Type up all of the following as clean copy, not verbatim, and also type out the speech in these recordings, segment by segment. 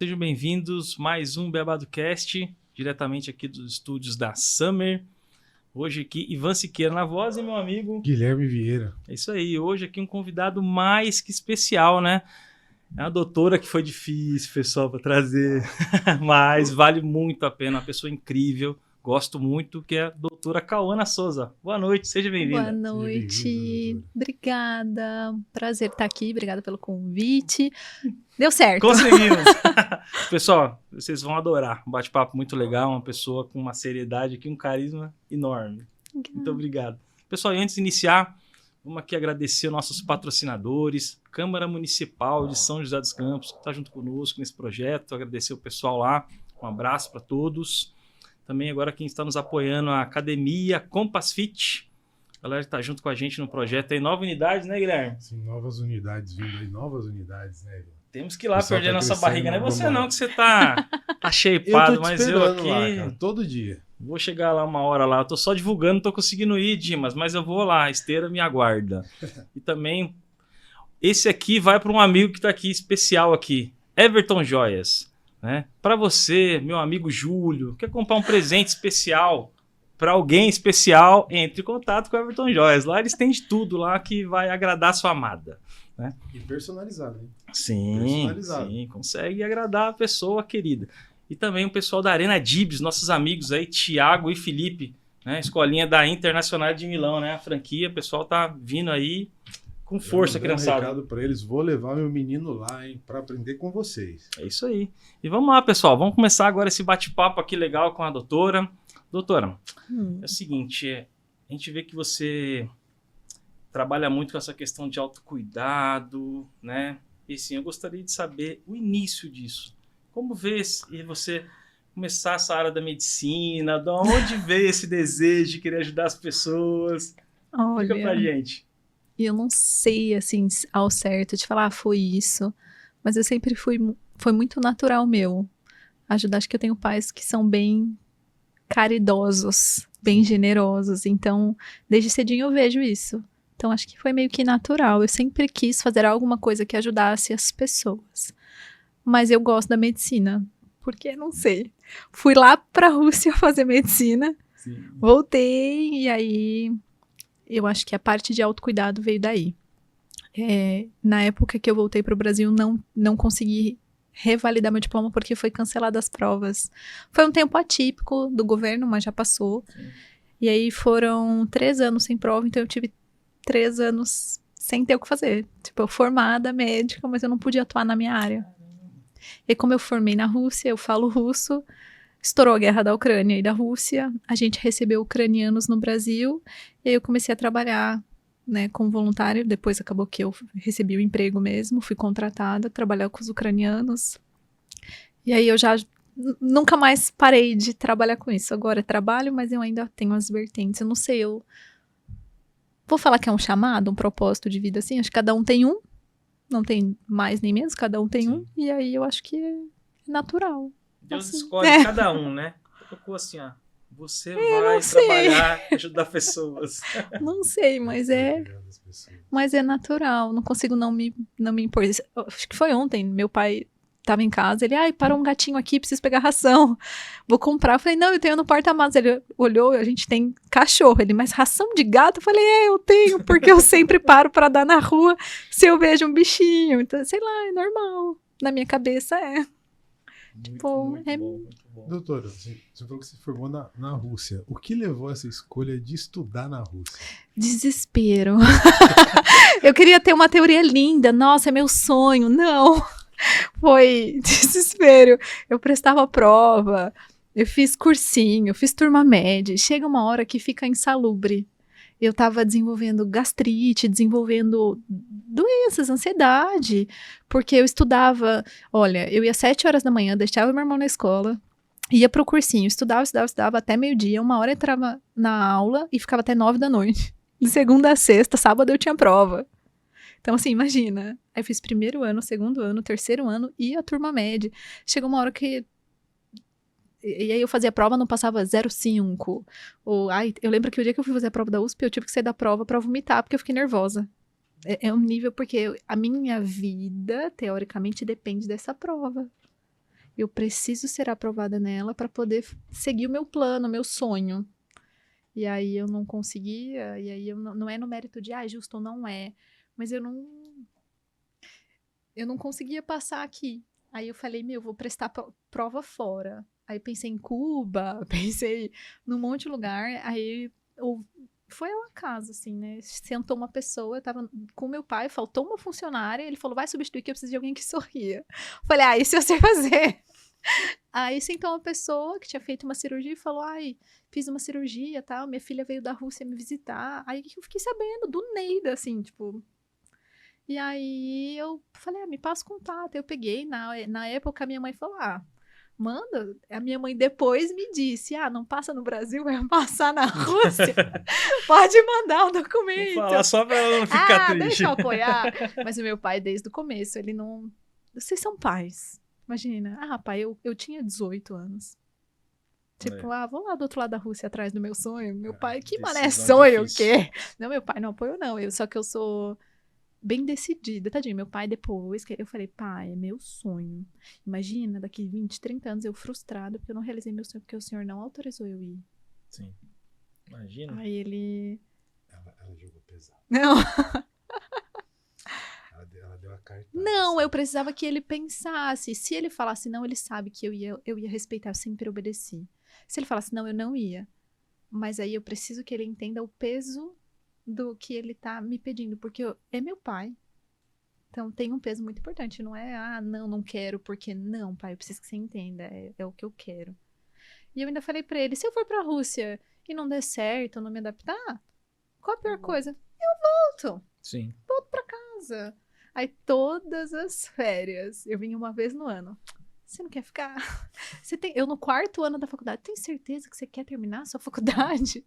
Sejam bem-vindos mais um BeabadoCast, diretamente aqui dos estúdios da Summer. Hoje aqui, Ivan Siqueira na voz e meu amigo... Guilherme Vieira. É isso aí, hoje aqui um convidado mais que especial, né? É uma doutora que foi difícil, pessoal, para trazer, mas vale muito a pena, uma pessoa incrível, gosto muito, que é a doutora Cauana Souza. Boa noite, seja bem-vinda. Boa noite, obrigada, prazer estar aqui, obrigada pelo convite. Deu certo. Conseguimos. Pessoal, vocês vão adorar, um bate-papo muito legal, uma pessoa com uma seriedade aqui, um carisma enorme. Muito obrigado. Pessoal, e antes de iniciar, vamos aqui agradecer nossos patrocinadores, Câmara Municipal de São José dos Campos, que está junto conosco nesse projeto, agradecer o pessoal lá, um abraço para todos. Também agora quem está nos apoiando, a Academia Compass Fit, a galera está junto com a gente no projeto, tem 9 unidades, né, Guilherme? Sim, novas unidades vindo aí, novas unidades, né, Guilherme? Temos que ir lá perder nossa barriga, não é você não, que você tá shapeado, mas eu aqui... lá, cara, todo dia. Vou chegar lá uma hora lá, eu tô só divulgando, não tô conseguindo ir, Dimas, mas eu vou lá, a esteira me aguarda. E também, esse aqui vai para um amigo que tá aqui, especial aqui, Everton Joias, né? Para você, meu amigo Júlio, quer comprar um presente especial para alguém especial, entre em contato com o Everton Joias. Lá eles têm de tudo lá que vai agradar a sua amada. Né? E personalizado, hein? Sim, consegue agradar a pessoa querida. E também o pessoal da Arena Dibs, nossos amigos aí, Thiago e Felipe, né? Escolinha da Internacional de Milão, né? A franquia, o pessoal tá vindo aí com força, criançada. Um recado para eles, vou levar meu menino lá, hein, para aprender com vocês. É isso aí. E vamos lá, pessoal, vamos começar agora esse bate-papo aqui legal com a doutora. Doutora, é o seguinte, a gente vê que você trabalha muito com essa questão de autocuidado, né? E sim, eu gostaria de saber o início disso. Como vê você começar essa área da medicina? De onde veio esse desejo de querer ajudar as pessoas? Olha, fica pra gente. Eu não sei, assim, ao certo de falar, foi isso. Mas eu sempre foi muito natural meu. Ajudar, acho que eu tenho pais que são bem caridosos, bem generosos. Então, desde cedinho eu vejo isso. Então, acho que foi meio que natural. Eu sempre quis fazer alguma coisa que ajudasse as pessoas. Mas eu gosto da medicina. Porque, não sei. Fui lá pra Rússia fazer medicina. Sim. Voltei e aí... Eu acho que a parte de autocuidado veio daí. Na época que eu voltei pro Brasil, não consegui revalidar meu diploma porque foi cancelada as provas. Foi um tempo atípico do governo, mas já passou. Sim. E aí foram 3 anos sem prova, então eu tive 3 anos sem ter o que fazer. Tipo, eu formada, médica, mas eu não podia atuar na minha área. E como eu formei na Rússia, eu falo russo, estourou a guerra da Ucrânia e da Rússia, a gente recebeu ucranianos no Brasil, e aí eu comecei a trabalhar, né, como voluntário. Depois acabou que eu recebi o emprego mesmo, fui contratada, trabalhar com os ucranianos. E aí eu já nunca mais parei de trabalhar com isso. Agora trabalho, mas eu ainda tenho as vertentes. Eu não sei, eu vou falar que é um chamado, um propósito de vida, assim. Acho que cada um tem um, não tem mais nem menos, cada um tem Sim. um. E aí eu acho que é natural. Deus assim, escolhe cada um, né? Colocou assim, ó. Você vai trabalhar, ajudar pessoas. Não sei, mas é natural. Não consigo não me impor. Acho que foi ontem, meu pai tava em casa, ele, parou um gatinho aqui, preciso pegar ração. Vou comprar. Eu falei, não, eu tenho no porta-malas. Ele olhou, a gente tem cachorro. Ele, mas ração de gato? Eu falei, eu tenho, porque eu sempre paro pra dar na rua se eu vejo um bichinho. Então, sei lá, é normal. Na minha cabeça é. Muito bom. Doutora, você falou que se formou na Rússia. O que levou a essa escolha de estudar na Rússia? Desespero. Eu queria ter uma teoria linda. Nossa, é meu sonho. Não. Foi desespero. Eu prestava prova, eu fiz cursinho, eu fiz turma média. Chega uma hora que fica insalubre. Eu estava desenvolvendo gastrite, desenvolvendo doenças, ansiedade, porque eu estudava, olha, eu ia 7 horas da manhã, deixava meu irmão na escola, ia pro cursinho, estudava até meio-dia, 1 hora entrava na aula e ficava até 9 da noite. De segunda a sexta, sábado eu tinha prova. Então, assim, imagina, aí eu fiz 1º ano, 2º ano, 3º ano e a turma média. Chegou uma hora que... E aí eu fazia a prova, não passava 0,5. Eu lembro que o dia que eu fui fazer a prova da USP, eu tive que sair da prova pra vomitar, porque eu fiquei nervosa. É um nível, porque a minha vida, teoricamente, depende dessa prova. Eu preciso ser aprovada nela para poder seguir o meu plano, o meu sonho. E aí eu não conseguia, e aí não é no mérito de, justo ou não é, mas eu não conseguia passar aqui. Aí eu falei, vou prestar prova fora. Aí pensei em Cuba, pensei num monte de lugar, aí foi ao acaso, assim, né? Sentou uma pessoa, eu tava com meu pai, faltou uma funcionária, ele falou, vai substituir que eu preciso de alguém que sorria. Falei, isso eu sei fazer. Aí sentou uma pessoa que tinha feito uma cirurgia e falou, fiz uma cirurgia e tal, minha filha veio da Rússia me visitar. Aí eu fiquei sabendo do Neida, assim, tipo... E aí eu falei, me passa o contato. Eu peguei, na época a minha mãe falou, manda. A minha mãe depois me disse, não passa no Brasil, vai passar na Rússia. Pode mandar o documento. Vou falar só pra ela não ficar triste. Deixa eu apoiar. Mas o meu pai, desde o começo, ele não... Vocês são pais. Imagina. Pai, eu tinha 18 anos. Tipo, vou lá do outro lado da Rússia atrás do meu sonho. Meu pai, que mané sonho, o quê? Não, meu pai não apoiou, não. Só que eu sou... bem decidida, tadinho, meu pai depois, eu falei, pai, é meu sonho, imagina, daqui 20, 30 anos eu frustrada, porque eu não realizei meu sonho, porque o senhor não autorizou eu ir. Sim, imagina. Aí ele... Ela jogou pesado. Não. Ela deu a carta. Não, eu precisava que ele pensasse, se ele falasse não, ele sabe que eu ia respeitar, eu sempre obedeci. Se ele falasse não, eu não ia, mas aí eu preciso que ele entenda o peso do que ele tá me pedindo, porque é meu pai. Então tem um peso muito importante, não é, não quero, porque não, pai, eu preciso que você entenda, é o que eu quero. E eu ainda falei pra ele, se eu for pra Rússia e não der certo, não me adaptar, qual a pior coisa? Eu volto. Sim. Volto pra casa. Aí todas as férias, eu vinha uma vez no ano. Você não quer ficar? Eu no 4º ano da faculdade, tem certeza que você quer terminar a sua faculdade?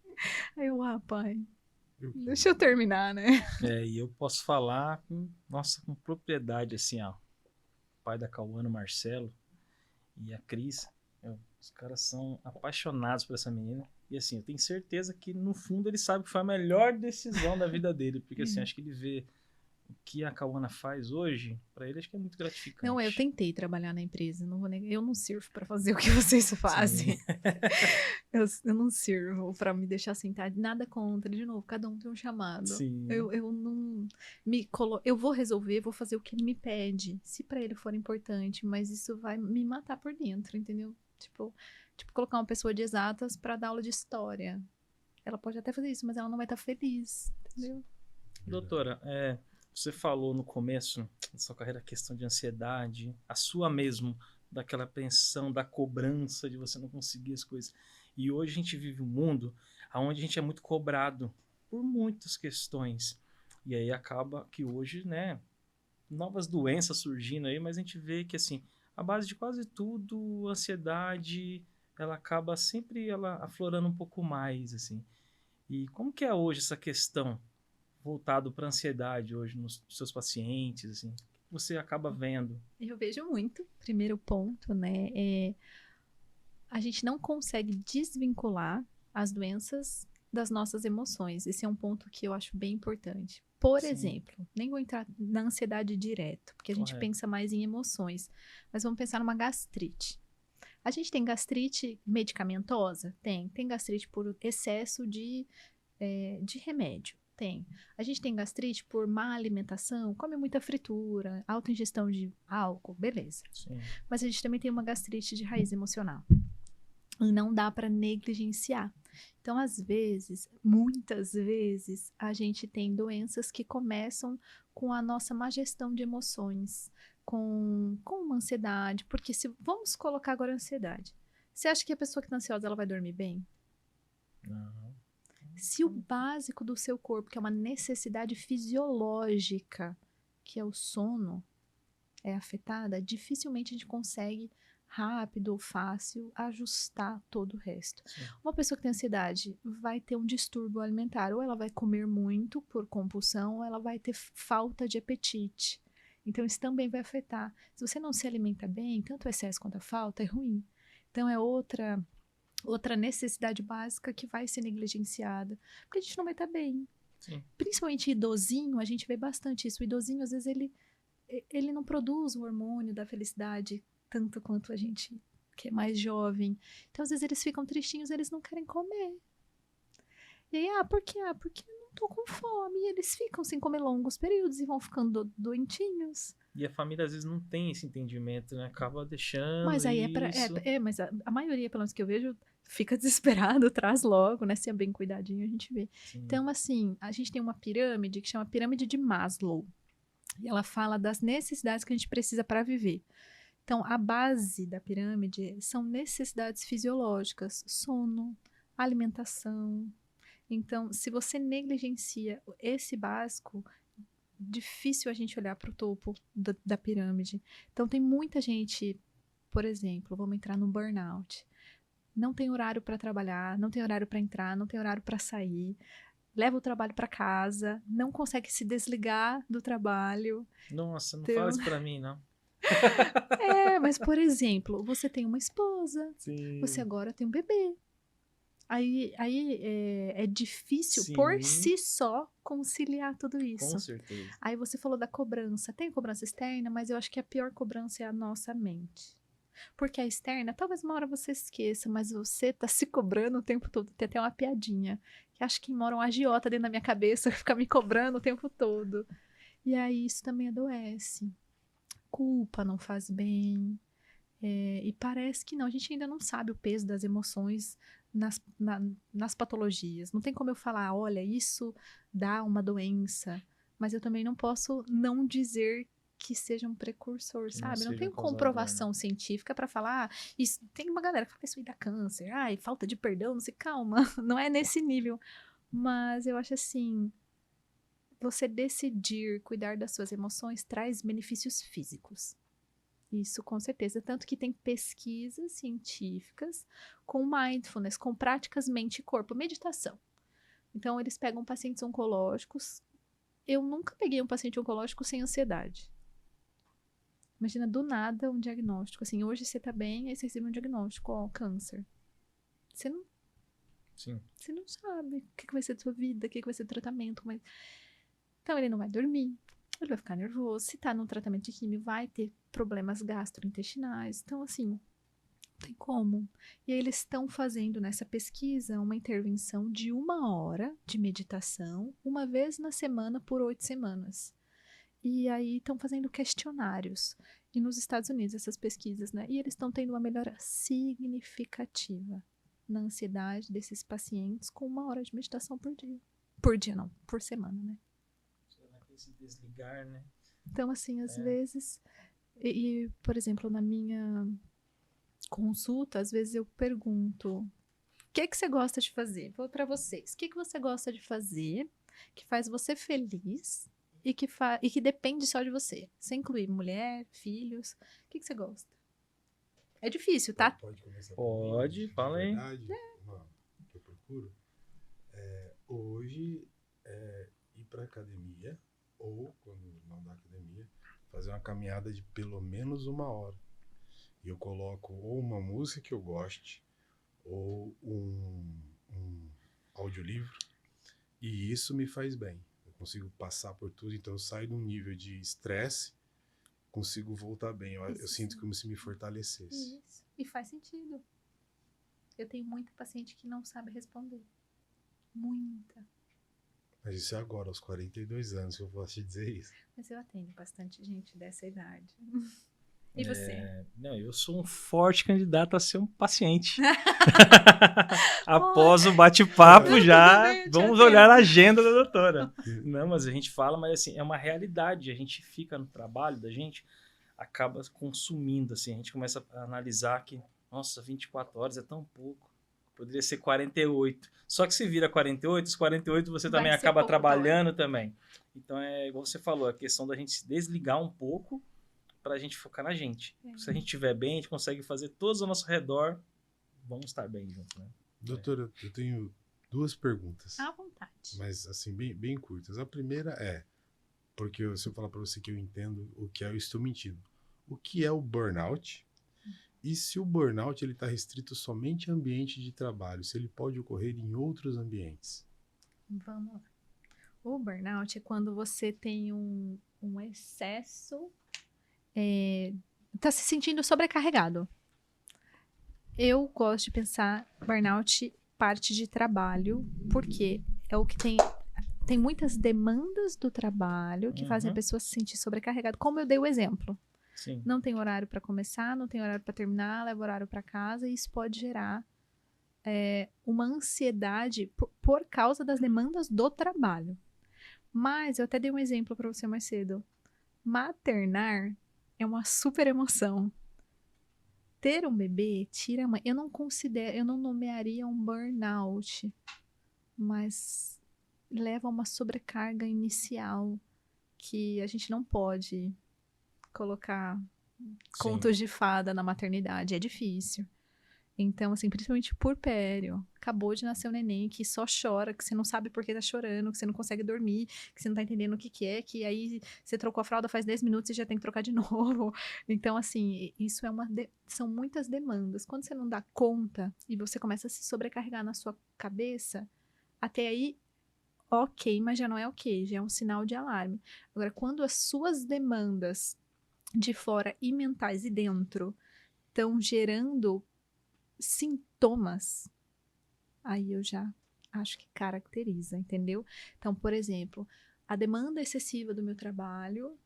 Aí eu, pai... Deixa eu terminar, né? E eu posso falar, com propriedade, assim, o pai da Cauana, o Marcelo, e a Cris, os caras são apaixonados por essa menina. E assim, eu tenho certeza que no fundo ele sabe que foi a melhor decisão da vida dele, porque assim, acho que ele vê o que a Cauana faz hoje, pra ele acho que é muito gratificante. Não, eu tentei trabalhar na empresa, não vou negar, eu não sirvo pra fazer o que vocês fazem. eu não sirvo pra me deixar sentada, nada contra, de novo, cada um tem um chamado. Sim. Eu não eu vou resolver, vou fazer o que ele me pede, se pra ele for importante, mas isso vai me matar por dentro, entendeu? Tipo colocar uma pessoa de exatas pra dar aula de história. Ela pode até fazer isso, mas ela não vai estar feliz, entendeu? Doutora, você falou no começo da sua carreira a questão de ansiedade, a sua mesmo, daquela apreensão, da cobrança de você não conseguir as coisas. E hoje a gente vive um mundo onde a gente é muito cobrado por muitas questões. E aí acaba que hoje, né, novas doenças surgindo aí, mas a gente vê que, assim, a base de quase tudo, a ansiedade, ela acaba sempre aflorando um pouco mais, assim. E como que é hoje essa questão voltado para a ansiedade hoje nos seus pacientes, assim, o que você acaba vendo? Eu vejo muito. Primeiro ponto, né, a gente não consegue desvincular as doenças das nossas emoções. Esse é um ponto que eu acho bem importante. Por exemplo, nem vou entrar na ansiedade direto, porque a gente pensa mais em emoções, mas vamos pensar numa gastrite. A gente tem gastrite medicamentosa? Tem gastrite por excesso de remédio. Tem. A gente tem gastrite por má alimentação, come muita fritura, alta ingestão de álcool, beleza. Sim. Mas a gente também tem uma gastrite de raiz emocional. E não dá para negligenciar. Então, às vezes, muitas vezes, a gente tem doenças que começam com a nossa má gestão de emoções, com uma ansiedade. Porque vamos colocar agora a ansiedade. Você acha que a pessoa que está ansiosa, ela vai dormir bem? Não. Se o básico do seu corpo, que é uma necessidade fisiológica, que é o sono, é afetada, dificilmente a gente consegue rápido ou fácil ajustar todo o resto. Sim. Uma pessoa que tem ansiedade vai ter um distúrbio alimentar, ou ela vai comer muito por compulsão, ou ela vai ter falta de apetite. Então isso também vai afetar. Se você não se alimenta bem, tanto o excesso quanto a falta é ruim. Então é outra necessidade básica que vai ser negligenciada, porque a gente não vai estar bem. Sim. Principalmente idosinho, a gente vê bastante isso. O idosinho, às vezes, ele não produz o hormônio da felicidade tanto quanto a gente que é mais jovem. Então, às vezes, eles ficam tristinhos, eles não querem comer. E aí, por quê? Porque eu não tô com fome. E eles ficam sem comer longos períodos e vão ficando doentinhos. E a família, às vezes, não tem esse entendimento, né? Acaba deixando mas aí isso. Mas a maioria, pelo menos que eu vejo, fica desesperado, traz logo, né? Se é bem cuidadinho, a gente vê. Sim. Então, assim, a gente tem uma pirâmide que chama Pirâmide de Maslow. E ela fala das necessidades que a gente precisa para viver. Então, a base da pirâmide são necessidades fisiológicas, sono, alimentação. Então, se você negligencia esse básico, difícil a gente olhar para o topo da pirâmide. Então, tem muita gente, por exemplo, vamos entrar no burnout. Não tem horário para trabalhar, não tem horário para entrar, não tem horário para sair. Leva o trabalho para casa, não consegue se desligar do trabalho. Nossa, não fala isso para mim, não. Mas, por exemplo, você tem uma esposa, Sim. Você agora tem um bebê. Aí é difícil, Sim. por si só, conciliar tudo isso. Com certeza. Aí você falou da cobrança. Tem cobrança externa, mas eu acho que a pior cobrança é a nossa mente. Porque a externa, talvez uma hora você esqueça, mas você tá se cobrando o tempo todo. Tem até uma piadinha, que acho que mora um agiota dentro da minha cabeça, fica me cobrando o tempo todo. E aí isso também adoece. Culpa não faz bem. E parece que não, a gente ainda não sabe o peso das emoções nas patologias. Não tem como eu falar, olha, isso dá uma doença, mas eu também não posso não dizer que seja um precursor, sabe? Não tem comprovação científica para falar, isso, tem uma galera que fala isso aí dá câncer, falta de perdão, não sei, calma, não é nesse nível. Mas eu acho assim, você decidir cuidar das suas emoções traz benefícios físicos. Isso, com certeza. Tanto que tem pesquisas científicas com mindfulness, com práticas mente e corpo, meditação. Então, eles pegam pacientes oncológicos. Eu nunca peguei um paciente oncológico sem ansiedade. Imagina, do nada, um diagnóstico. Assim, hoje você tá bem, aí você recebe um diagnóstico, câncer. Você não... Sim. Você não sabe o que vai ser da sua vida, o que vai ser do tratamento. Mas... Então, ele não vai dormir. Ele vai ficar nervoso. Se tá num tratamento de químio, vai ter problemas gastrointestinais. Então, assim, não tem como. E aí eles estão fazendo nessa pesquisa uma intervenção de 1 hora de meditação, uma vez na semana por 8 semanas. E aí estão fazendo questionários. E nos Estados Unidos, essas pesquisas, né? E eles estão tendo uma melhora significativa na ansiedade desses pacientes com 1 hora de meditação por dia. Por dia não, por semana, né? Se desligar, né? Então, assim, às vezes... por exemplo, na minha consulta, às vezes eu pergunto: o que você gosta de fazer? Vou para vocês. O que você gosta de fazer que faz você feliz e que depende só de você? Sem incluir mulher, filhos. O que você gosta? É difícil, tá? Pode começar. Pode, fala aí. Que eu procuro hoje ir para academia, ou quando não dá academia, fazer uma caminhada de pelo menos 1 hora. E eu coloco ou uma música que eu goste, ou um audiolivro, e isso me faz bem. Eu consigo passar por tudo, então eu saio de um nível de estresse, consigo voltar bem. Eu sinto como se me fortalecesse. Isso. E faz sentido. Eu tenho muita paciente que não sabe responder. Muita. Mas isso é agora, aos 42 anos, que eu posso te dizer isso. Mas eu atendo bastante gente dessa idade. E você? Não, eu sou um forte candidato a ser um paciente. Após o bate-papo vamos olhar a agenda da doutora. Não, mas a gente fala, mas assim, é uma realidade. A gente fica no trabalho da gente, acaba consumindo, assim. A gente começa a analisar que, nossa, 24 horas é tão pouco. Poderia ser 48. Só que se vira 48, os 48 você também acaba trabalhando também. Então, igual você falou, a questão da gente se desligar um pouco para a gente focar na gente. Se a gente estiver bem, a gente consegue fazer todos ao nosso redor, vamos estar bem juntos, né? Doutora, eu tenho 2 perguntas. À vontade. Mas, assim, bem curtas. A primeira porque se eu falar para você que eu entendo o que é, eu estou mentindo. O que é o burnout? E se o burnout está restrito somente a ambiente de trabalho, se ele pode ocorrer em outros ambientes? Vamos lá. O burnout é quando você tem um excesso tá se sentindo sobrecarregado. Eu gosto de pensar burnout parte de trabalho, porque é o que tem muitas demandas do trabalho que fazem a pessoa se sentir sobrecarregada, como eu dei o exemplo. Sim. Não tem horário para começar, não tem horário para terminar, leva horário para casa, e isso pode gerar uma ansiedade por causa das demandas do trabalho. Mas eu até dei um exemplo para você mais cedo. Maternar é uma super emoção. Ter um bebê tira a mãe. Eu não nomearia um burnout, mas leva a uma sobrecarga inicial que a gente não pode colocar contos de fada na maternidade. É difícil. Então, assim, principalmente puerpério. Acabou de nascer um neném que só chora, que você não sabe por que tá chorando, que você não consegue dormir, que você não tá entendendo o que que é, que aí você trocou a fralda faz 10 minutos e já tem que trocar de novo. Então, assim, isso são muitas demandas. Quando você não dá conta e você começa a se sobrecarregar na sua cabeça, até aí, ok, mas já não é ok, já é um sinal de alarme. Agora, quando as suas demandas de fora e mentais e dentro estão gerando sintomas, aí eu já acho que caracteriza, entendeu? Então, por exemplo, a demanda excessiva do meu trabalho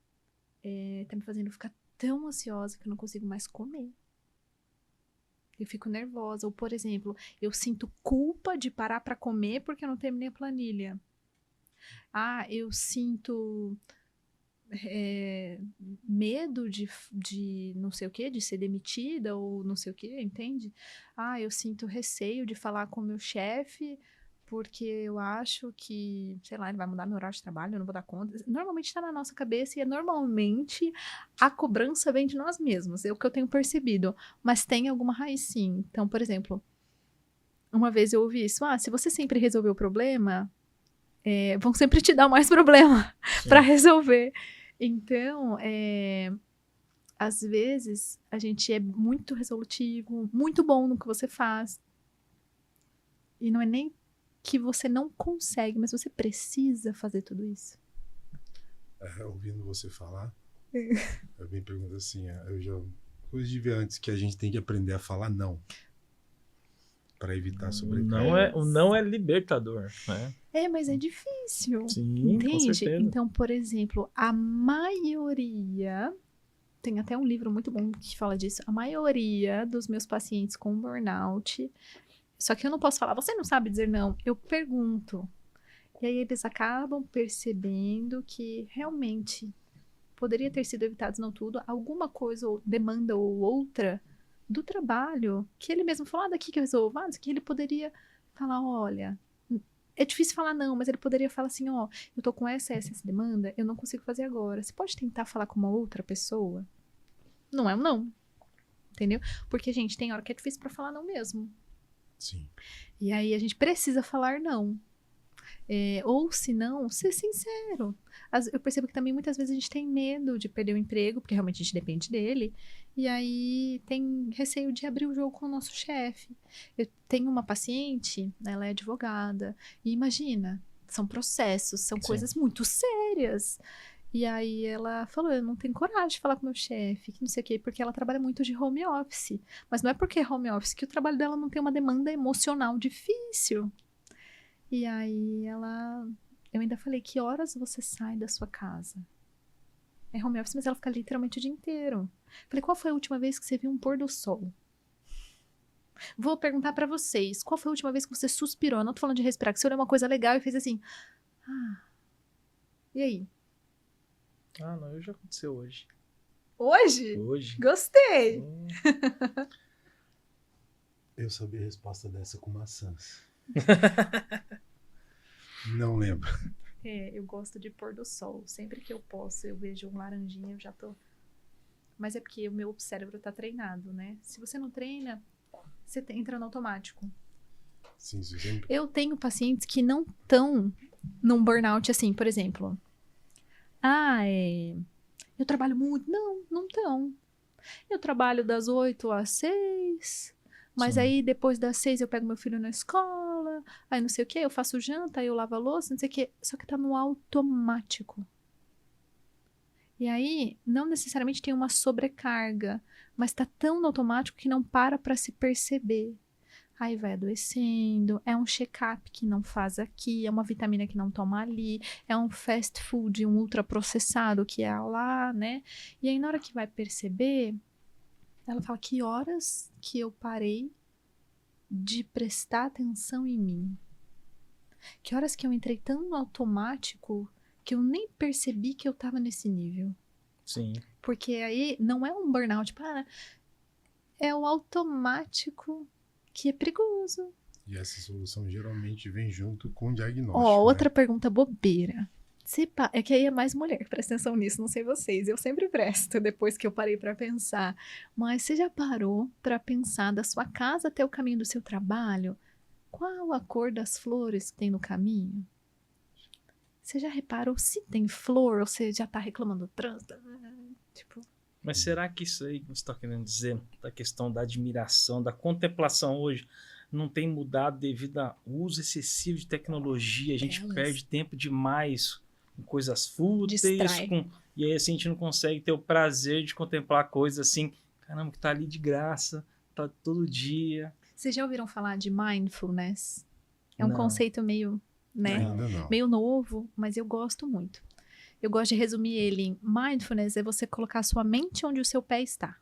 tá me fazendo ficar tão ansiosa que eu não consigo mais comer. Eu fico nervosa. Ou, por exemplo, eu sinto culpa de parar para comer porque eu não terminei a planilha. Ah, eu sinto medo de não sei o que, de ser demitida ou não sei o que, entende? Ah, eu sinto receio de falar com o meu chefe porque eu acho que, sei lá, ele vai mudar meu horário de trabalho, eu não vou dar conta. Normalmente está na nossa cabeça e normalmente a cobrança vem de nós mesmos, é o que eu tenho percebido, mas tem alguma raiz sim. Então, por exemplo, uma vez eu ouvi isso, se você sempre resolver o problema, vão sempre te dar mais problema para resolver. Então, às vezes, a gente é muito resolutivo, muito bom no que você faz. E não é nem que você não consegue, mas você precisa fazer tudo isso. Ouvindo você falar, eu me pergunto assim, eu já tive antes que a gente tem que aprender a falar não. Para evitar sobrecarga. O não é libertador, né? Mas é difícil. Sim, entende? Com certeza. Então, por exemplo, a maioria, tem até um livro muito bom que fala disso, a maioria dos meus pacientes com burnout, só que eu não posso falar, você não sabe dizer não, eu pergunto. E aí eles acabam percebendo que realmente poderia ter sido evitado, não tudo, alguma coisa ou demanda ou outra do trabalho, que ele mesmo falou, daqui que eu resolvo, que ele poderia falar, olha, é difícil falar não, mas ele poderia falar assim, eu tô com essa demanda, eu não consigo fazer agora. Você pode tentar falar com uma outra pessoa? Não é um não, entendeu? Porque, gente, tem hora que é difícil pra falar não mesmo. Sim. E aí a gente precisa falar não. Ou se não, ser sincero. Eu percebo que também muitas vezes a gente tem medo de perder o emprego, porque realmente a gente depende dele, e aí tem receio de abrir o jogo com o nosso chefe. Eu tenho uma paciente, ela é advogada, e imagina, são processos, são coisas muito sérias. E aí ela falou, eu não tenho coragem de falar com meu chefe, que não sei o quê, porque ela trabalha muito de home office. Mas não é porque é home office que o trabalho dela não tem uma demanda emocional difícil. E aí eu ainda falei, que horas você sai da sua casa? É home office, mas ela fica literalmente o dia inteiro. Falei, qual foi a última vez que você viu um pôr do sol? Vou perguntar pra vocês, qual foi a última vez que você suspirou? Eu não tô falando de respirar, que você olhou uma coisa legal e fez assim, e aí? Não, já aconteceu hoje. Hoje? Hoje. Gostei! Eu sabia a resposta dessa com maçãs. Não lembro. Eu gosto de pôr do sol. Sempre que eu posso, eu vejo um laranjinha, eu já tô... Mas é porque o meu cérebro tá treinado, né? Se você não treina, você entra no automático. Sim, sempre. Eu tenho pacientes que não estão num burnout assim, por exemplo. Eu trabalho muito. Não estão. Eu trabalho das 8 às 6... Mas aí, depois das 6, eu pego meu filho na escola, aí não sei o que, eu faço janta, aí eu lavo a louça, não sei o que. Só que tá no automático. E aí, não necessariamente tem uma sobrecarga, mas tá tão no automático que não para se perceber. Aí vai adoecendo, é um check-up que não faz aqui, é uma vitamina que não toma ali, é um fast food, um ultraprocessado que é lá, né? E aí na hora que vai perceber, ela fala, que horas que eu parei de prestar atenção em mim? Que horas que eu entrei tão no automático que eu nem percebi que eu tava nesse nível? Sim. Porque aí não é um burnout, é o automático que é perigoso. E essa solução geralmente vem junto com o diagnóstico. Outra pergunta bobeira. É que aí é mais mulher, presta atenção nisso, não sei vocês. Eu sempre presto, depois que eu parei pra pensar. Mas você já parou pra pensar da sua casa até o caminho do seu trabalho? Qual a cor das flores que tem no caminho? Você já reparou se tem flor ou você já tá reclamando do trânsito? Tipo... Mas será que isso aí que você está querendo dizer, da questão da admiração, da contemplação hoje, não tem mudado devido ao uso excessivo de tecnologia? A gente perde tempo demais com coisas fúteis, e aí assim, a gente não consegue ter o prazer de contemplar coisas assim, caramba, que tá ali de graça, tá todo dia. Vocês já ouviram falar de mindfulness? É um conceito meio, né? Ainda não. Meio novo, mas eu gosto muito. Eu gosto de resumir ele em mindfulness é você colocar a sua mente onde o seu pé está.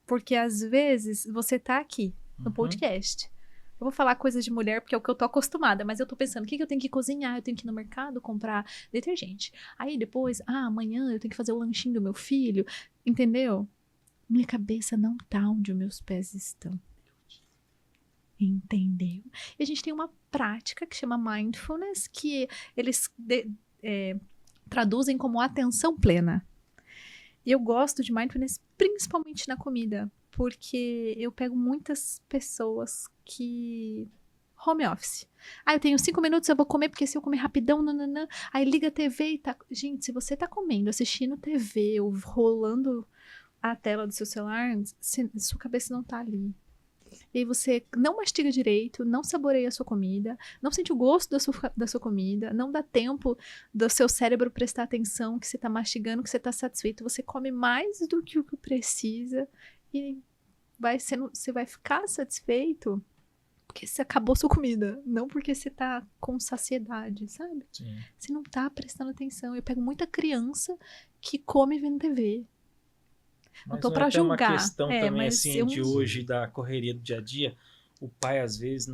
Porque às vezes você tá aqui no podcast. Eu vou falar coisas de mulher porque é o que eu tô acostumada, mas eu tô pensando, o que eu tenho que cozinhar? Eu tenho que ir no mercado comprar detergente. Aí depois, amanhã eu tenho que fazer o lanchinho do meu filho, entendeu? Minha cabeça não tá onde os meus pés estão. Entendeu? E a gente tem uma prática que chama mindfulness, que eles traduzem como atenção plena. E eu gosto de mindfulness principalmente na comida, porque eu pego muitas pessoas que... home office. Eu tenho 5 minutos, eu vou comer, porque se eu comer rapidão, nananã. Aí liga a TV e tá... Gente, se você tá comendo, assistindo TV, ou rolando a tela do seu celular, sua cabeça não tá ali. E aí você não mastiga direito, não saboreia a sua comida, não sente o gosto da sua comida, não dá tempo do seu cérebro prestar atenção que você tá mastigando, que você tá satisfeito. Você come mais do que o que precisa e você vai ficar satisfeito porque você acabou sua comida, não porque você tá com saciedade, sabe? Sim. Você não tá prestando atenção. Eu pego muita criança que come vendo TV. Não tô pra julgar. Mas uma questão também mas assim de hoje, da correria do dia a dia, o pai às vezes,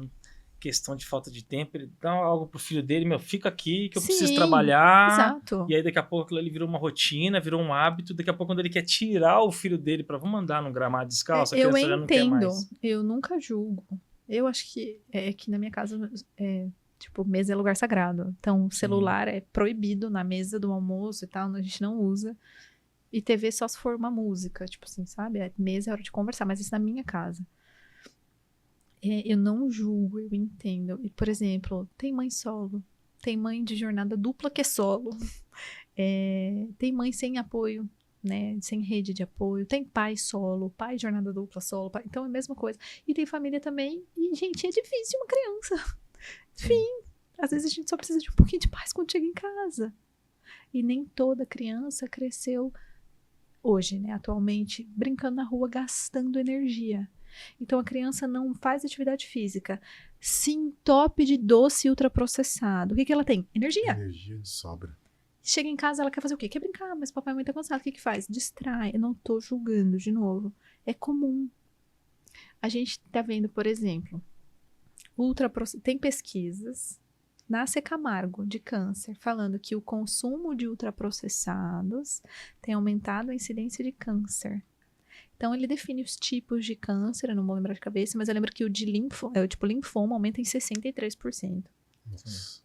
questão de falta de tempo, ele dá algo pro filho dele, fica aqui que eu preciso trabalhar. Exato. E aí daqui a pouco ele virou uma rotina, virou um hábito, daqui a pouco quando ele quer tirar o filho dele pra vamos andar num gramado descalço, a criança já não quer mais. Eu nunca julgo. Eu acho que que na minha casa tipo, mesa é lugar sagrado. Então, celular é proibido na mesa do almoço e tal, a gente não usa. E TV só se for uma música, tipo assim, sabe? Mesa é hora de conversar, mas isso na minha casa. Eu não julgo, eu entendo. E, por exemplo, tem mãe solo, tem mãe de jornada dupla que é solo, tem mãe sem apoio, né? Sem rede de apoio, tem pai solo, pai de jornada dupla solo, pai, então é a mesma coisa. E tem família também, e, gente, é difícil uma criança. Enfim, às vezes a gente só precisa de um pouquinho de paz quando chega em casa. E nem toda criança cresceu hoje, né, atualmente, brincando na rua, gastando energia. Então, a criança não faz atividade física, se entope de doce ultraprocessado. O que ela tem? Energia. Energia de sobra. Chega em casa, ela quer fazer o quê? Quer brincar, mas papai e mãe tá cansado. O que faz? Distrai. Eu não tô julgando, de novo. É comum. A gente tá vendo, por exemplo, tem pesquisas na Camargo de câncer, falando que o consumo de ultraprocessados tem aumentado a incidência de câncer. Então, ele define os tipos de câncer, eu não vou lembrar de cabeça, mas eu lembro que o de linfoma aumenta em 63%. Nossa.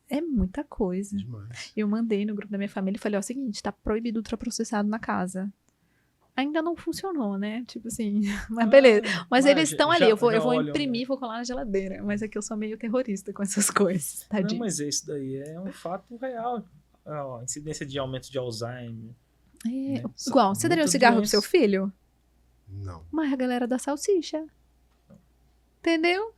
É muita coisa. Demais. Eu mandei no grupo da minha família e falei, o seguinte, tá proibido ultraprocessado na casa. Ainda não funcionou, né? Tipo assim, mas beleza. Mas eles estão ali, eu vou imprimir, vou colar na geladeira. Mas é que eu sou meio terrorista com essas coisas, tadinho. Não, mas isso daí é um fato real. A incidência de aumento de Alzheimer. Né? Igual, você daria um cigarro pro seu filho? Não. Mas a galera da salsicha. Entendeu?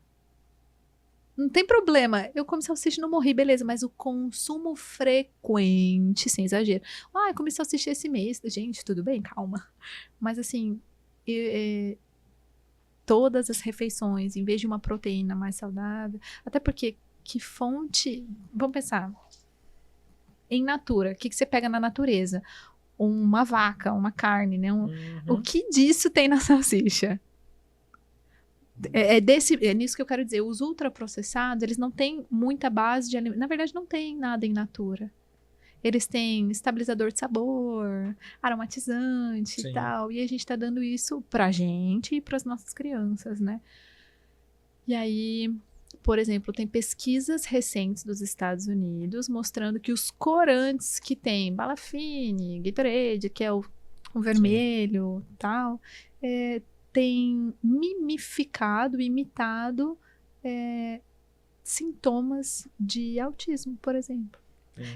não tem problema. Eu comi salsicha e não morri, beleza. Mas o consumo frequente, sem exagero. Eu comi salsicha esse mês. Gente, tudo bem, calma. Mas assim, todas as refeições, em vez de uma proteína mais saudável, até porque que fonte... Vamos pensar. Em natura, o que você pega na natureza? Uma vaca, uma carne, né? O que disso tem na salsicha? É nisso que eu quero dizer. Os ultraprocessados, eles não têm muita base de alimento. Na verdade, não tem nada em natura. Eles têm estabilizador de sabor, aromatizante e tal. E a gente tá dando isso pra gente e pras nossas crianças, né? E aí, por exemplo, tem pesquisas recentes dos Estados Unidos mostrando que os corantes que tem Balafine, Gatorade, que é o vermelho e tal, tem imitado sintomas de autismo, por exemplo.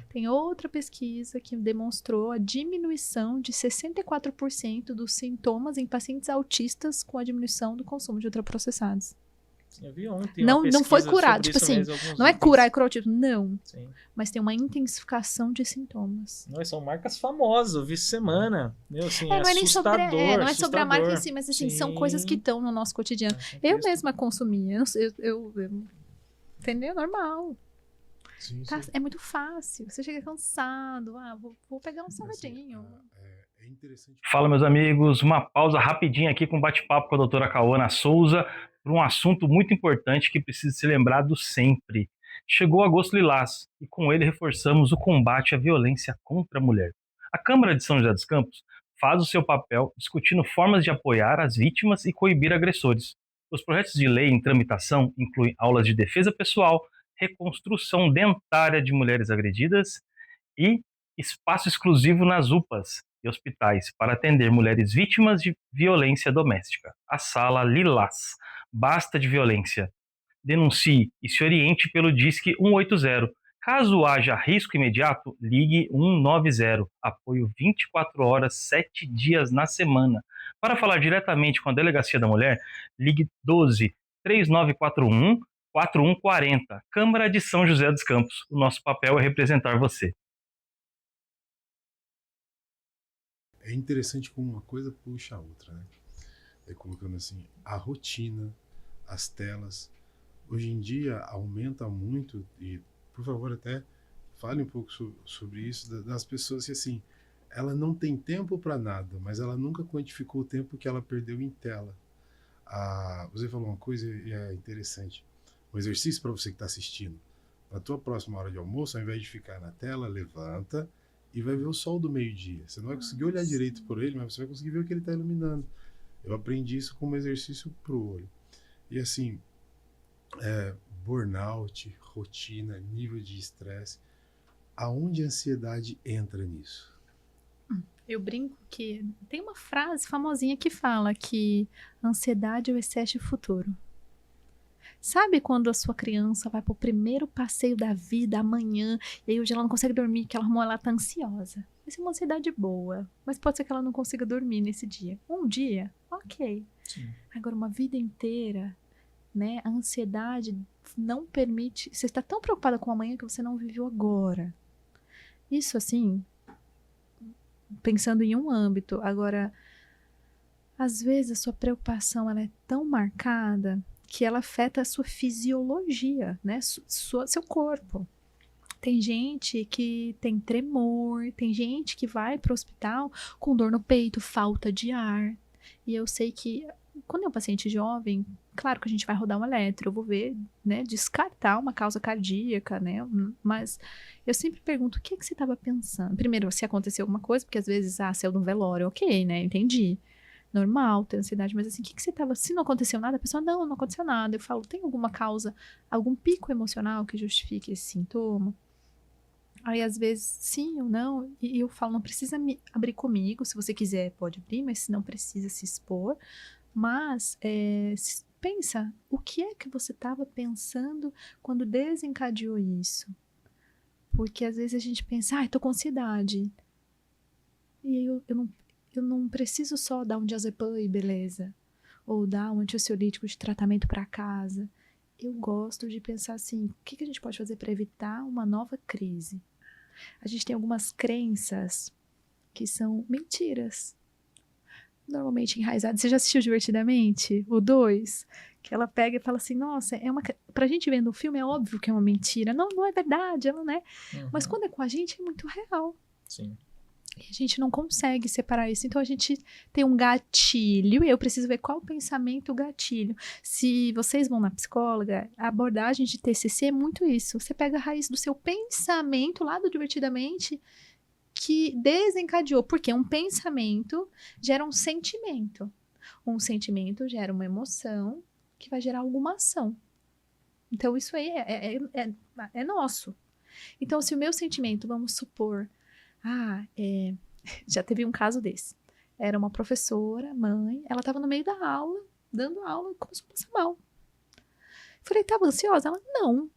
Tem outra pesquisa que demonstrou a diminuição de 64% dos sintomas em pacientes autistas com a diminuição do consumo de ultraprocessados. Eu vi ontem não foi curado, tipo assim, não é curar, é autismo, não. Sim. Mas tem uma intensificação de sintomas. São marcas famosas, eu vi semana. Assim, não é nem sobre, não é sobre a marca em si, mas assim, são coisas que estão no nosso cotidiano. Eu mesma consumia, eu entendeu? Normal. Sim, tá, sim. É muito fácil. Você chega cansado, vou pegar um salgadinho. É interessante. Fala, meus amigos, uma pausa rapidinha aqui com um bate-papo com a doutora Cauana Souza para um assunto muito importante que precisa ser lembrado sempre. Chegou agosto lilás e com ele reforçamos o combate à violência contra a mulher. A Câmara de São José dos Campos faz o seu papel discutindo formas de apoiar as vítimas e coibir agressores. Os projetos de lei em tramitação incluem aulas de defesa pessoal, reconstrução dentária de mulheres agredidas e espaço exclusivo nas UPAs e hospitais para atender mulheres vítimas de violência doméstica. A Sala Lilás. Basta de violência. Denuncie e se oriente pelo Disque 180. Caso haja risco imediato, ligue 190. Apoio 24 horas, 7 dias na semana. Para falar diretamente com a Delegacia da Mulher, ligue 12 3941 4140. Câmara de São José dos Campos. O nosso papel é representar você. É interessante como uma coisa puxa a outra, né? Colocando assim, a rotina, as telas. Hoje em dia aumenta muito, e por favor até fale um pouco sobre isso, das pessoas que assim, ela não tem tempo para nada, mas ela nunca quantificou o tempo que ela perdeu em tela. Você falou uma coisa e é interessante. Um exercício para você que está assistindo. Na tua próxima hora de almoço, ao invés de ficar na tela, levanta e vai ver o sol do meio-dia. Você não vai conseguir olhar direito por ele, mas você vai conseguir ver o que ele está iluminando. Eu aprendi isso como exercício pro olho. E assim, burnout, rotina, nível de estresse, aonde a ansiedade entra nisso? Eu brinco que tem uma frase famosinha que fala que ansiedade é o excesso de futuro. Sabe quando a sua criança vai pro primeiro passeio da vida amanhã e aí hoje ela não consegue dormir, que ela tá ansiosa? Isso é uma ansiedade boa, mas pode ser que ela não consiga dormir nesse dia. Um dia, ok. Sim. Agora, uma vida inteira, né? A ansiedade não permite... Você está tão preocupada com amanhã que você não viveu agora. Isso, assim, pensando em um âmbito. Agora, às vezes a sua preocupação ela é tão marcada que ela afeta a sua fisiologia, né? Seu corpo. Tem gente que tem tremor, tem gente que vai para o hospital com dor no peito, falta de ar. E eu sei que quando é um paciente jovem, claro que a gente vai rodar um eletro, eu vou ver, né, descartar uma causa cardíaca, né? Mas eu sempre pergunto, o que você estava pensando? Primeiro, se aconteceu alguma coisa, porque às vezes, saiu de um velório, ok, né? Entendi. Normal ter ansiedade, mas assim, o que você tava... Se não aconteceu nada, a pessoa, não aconteceu nada. Eu falo, tem alguma causa, algum pico emocional que justifique esse sintoma? Aí, às vezes, sim ou não, e eu falo, não precisa me abrir comigo, se você quiser pode abrir, mas se não precisa se expor. Mas, pensa, o que é que você estava pensando quando desencadeou isso? Porque às vezes a gente pensa, tô com ansiedade. E eu não preciso só dar um diazepam e beleza. Ou dar um antiansiolítico de tratamento para casa. Eu gosto de pensar assim, o que a gente pode fazer para evitar uma nova crise? A gente tem algumas crenças que são mentiras, normalmente enraizadas. Você já assistiu Divertidamente? O 2? Que ela pega e fala assim, nossa, pra gente ver no filme é óbvio que é uma mentira. Não, não é verdade, ela não é. Mas quando é com a gente é muito real. Sim. E a gente não consegue separar isso. Então a gente tem um gatilho e eu preciso ver qual o pensamento gatilho. Se vocês vão na psicóloga, a abordagem de TCC é muito isso. Você pega a raiz do seu pensamento lá do Divertidamente que desencadeou. Porque um pensamento gera um sentimento. Um sentimento gera uma emoção que vai gerar alguma ação. Então isso aí é nosso. Então se o meu sentimento, vamos supor... já teve um caso desse. Era uma professora, mãe, ela estava no meio da aula, dando aula, e começou a passar mal. Falei, estava ansiosa? Ela, não.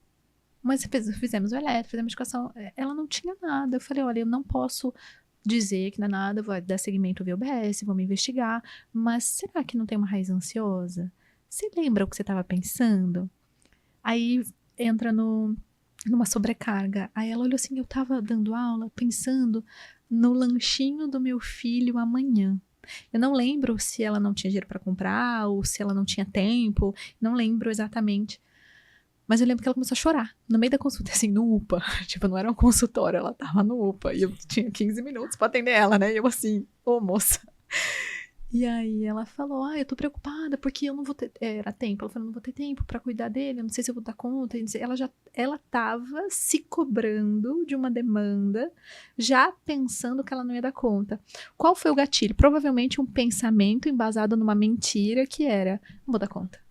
Mas fizemos o eletro, fizemos a medicação. Ela não tinha nada. Eu falei, olha, eu não posso dizer que não é nada, vou dar seguimento ao VUBS, vamos investigar, mas será que não tem uma raiz ansiosa? Você lembra o que você estava pensando? Aí entra numa sobrecarga. Aí ela olhou assim, eu tava dando aula pensando no lanchinho do meu filho amanhã. Eu não lembro se ela não tinha dinheiro para comprar ou se ela não tinha tempo, não lembro exatamente. Mas eu lembro que ela começou a chorar no meio da consulta, assim, no UPA. Tipo, não era um consultório, ela tava no UPA. E eu tinha 15 minutos pra atender ela, né? E eu assim, ô moça. E aí ela falou, eu tô preocupada porque eu não vou ter... Era tempo. Ela falou, não vou ter tempo pra cuidar dele, eu não sei se eu vou dar conta. Ela tava se cobrando de uma demanda, já pensando que ela não ia dar conta. Qual foi o gatilho? Provavelmente um pensamento embasado numa mentira que era, não vou dar conta.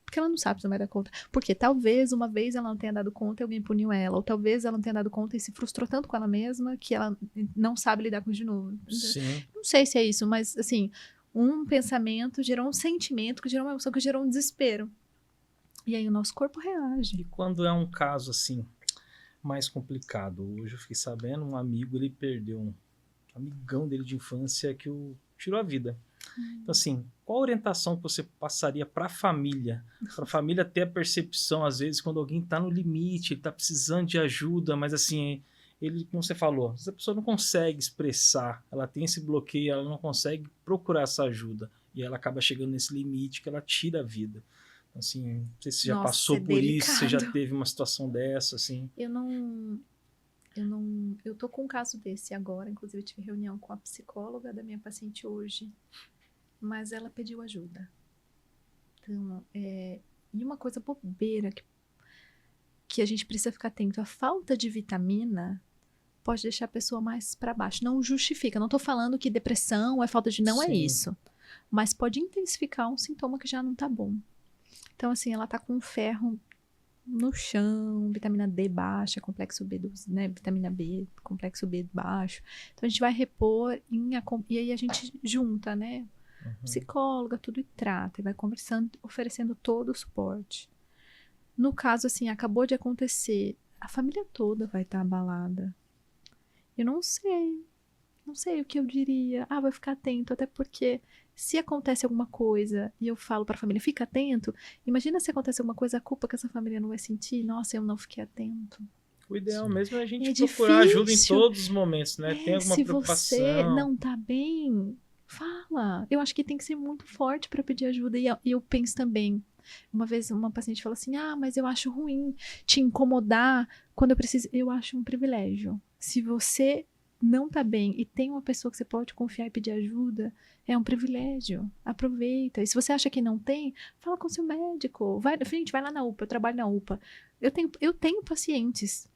Porque ela não sabe se não vai dar conta. Porque talvez uma vez ela não tenha dado conta e alguém puniu ela. Ou talvez ela não tenha dado conta e se frustrou tanto com ela mesma que ela não sabe lidar com isso de novo. Sim. Não sei se é isso, mas assim, um pensamento gerou um sentimento, que gerou uma emoção, que gerou um desespero. E aí o nosso corpo reage. E quando é um caso assim, mais complicado? Hoje eu fiquei sabendo, um amigo, ele perdeu um amigão dele de infância que o tirou a vida. Então, assim, qual a orientação que você passaria para a família ter a percepção, às vezes, quando alguém está no limite, ele está precisando de ajuda, mas assim, ele, como você falou, se a pessoa não consegue expressar, ela tem esse bloqueio, ela não consegue procurar essa ajuda, e ela acaba chegando nesse limite que ela tira a vida. Então, assim, não sei se você já passou por isso, você já teve uma situação dessa, assim. Eu tô com um caso desse agora, inclusive eu tive reunião com a psicóloga da minha paciente hoje, mas ela pediu ajuda. Então, e uma coisa bobeira que a gente precisa ficar atento, a falta de vitamina pode deixar a pessoa mais para baixo. Não justifica, não tô falando que depressão é falta de... Não Sim. É isso. Mas pode intensificar um sintoma que já não tá bom. Então, assim, ela tá com ferro no chão, vitamina D baixa, complexo B12, né? Vitamina B, complexo B baixo. Então a gente vai repor e aí a gente junta, né? Psicóloga, tudo e trata, e vai conversando, oferecendo todo o suporte. No caso, assim, acabou de acontecer, a família toda vai estar abalada. Eu não sei o que eu diria. Vai ficar atento, até porque se acontece alguma coisa e eu falo pra família, fica atento, imagina se acontece alguma coisa, a culpa que essa família não vai sentir, nossa, eu não fiquei atento. O ideal mesmo é a gente É procurar ajuda em difícil. todos os momentos, né? Tem alguma Se preocupação. você não tá bem, fala. Eu acho que tem que ser muito forte pra pedir ajuda. E eu penso também, uma vez uma paciente falou assim, mas eu acho ruim te incomodar quando eu preciso. Eu acho um privilégio. Se você não tá bem e tem uma pessoa que você pode confiar e pedir ajuda, é um privilégio. Aproveita. E se você acha que não tem, fala com seu médico. Vai lá na UPA, eu trabalho na UPA. Eu tenho pacientes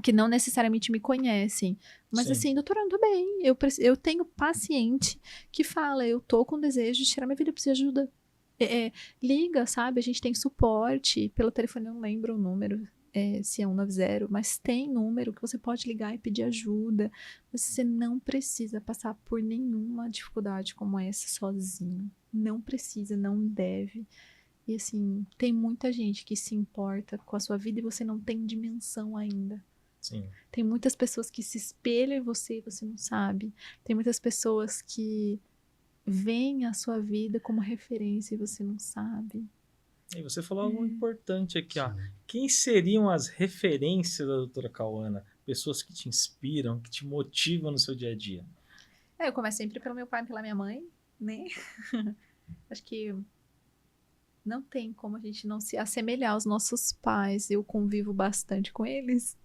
que não necessariamente me conhecem, mas Sim. assim, doutora, eu não tô bem. Eu tenho paciente que fala, eu tô com desejo de tirar minha vida, eu preciso de ajuda. Liga, sabe? A gente tem suporte pelo telefone, eu não lembro o número, se é 190, mas tem número que você pode ligar e pedir ajuda. Você não precisa passar por nenhuma dificuldade como essa sozinho. Não precisa, não deve. E assim, tem muita gente que se importa com a sua vida e você não tem dimensão ainda. Sim. Tem muitas pessoas que se espelham em você e você não sabe. Tem muitas pessoas que veem a sua vida como referência e você não sabe. E você falou algo importante aqui, ó. Sim. Quem seriam as referências da doutora Cauana? Pessoas que te inspiram, que te motivam no seu dia a dia. Eu começo sempre pelo meu pai e pela minha mãe, né? Acho que não tem como a gente não se assemelhar aos nossos pais. Eu convivo bastante com eles.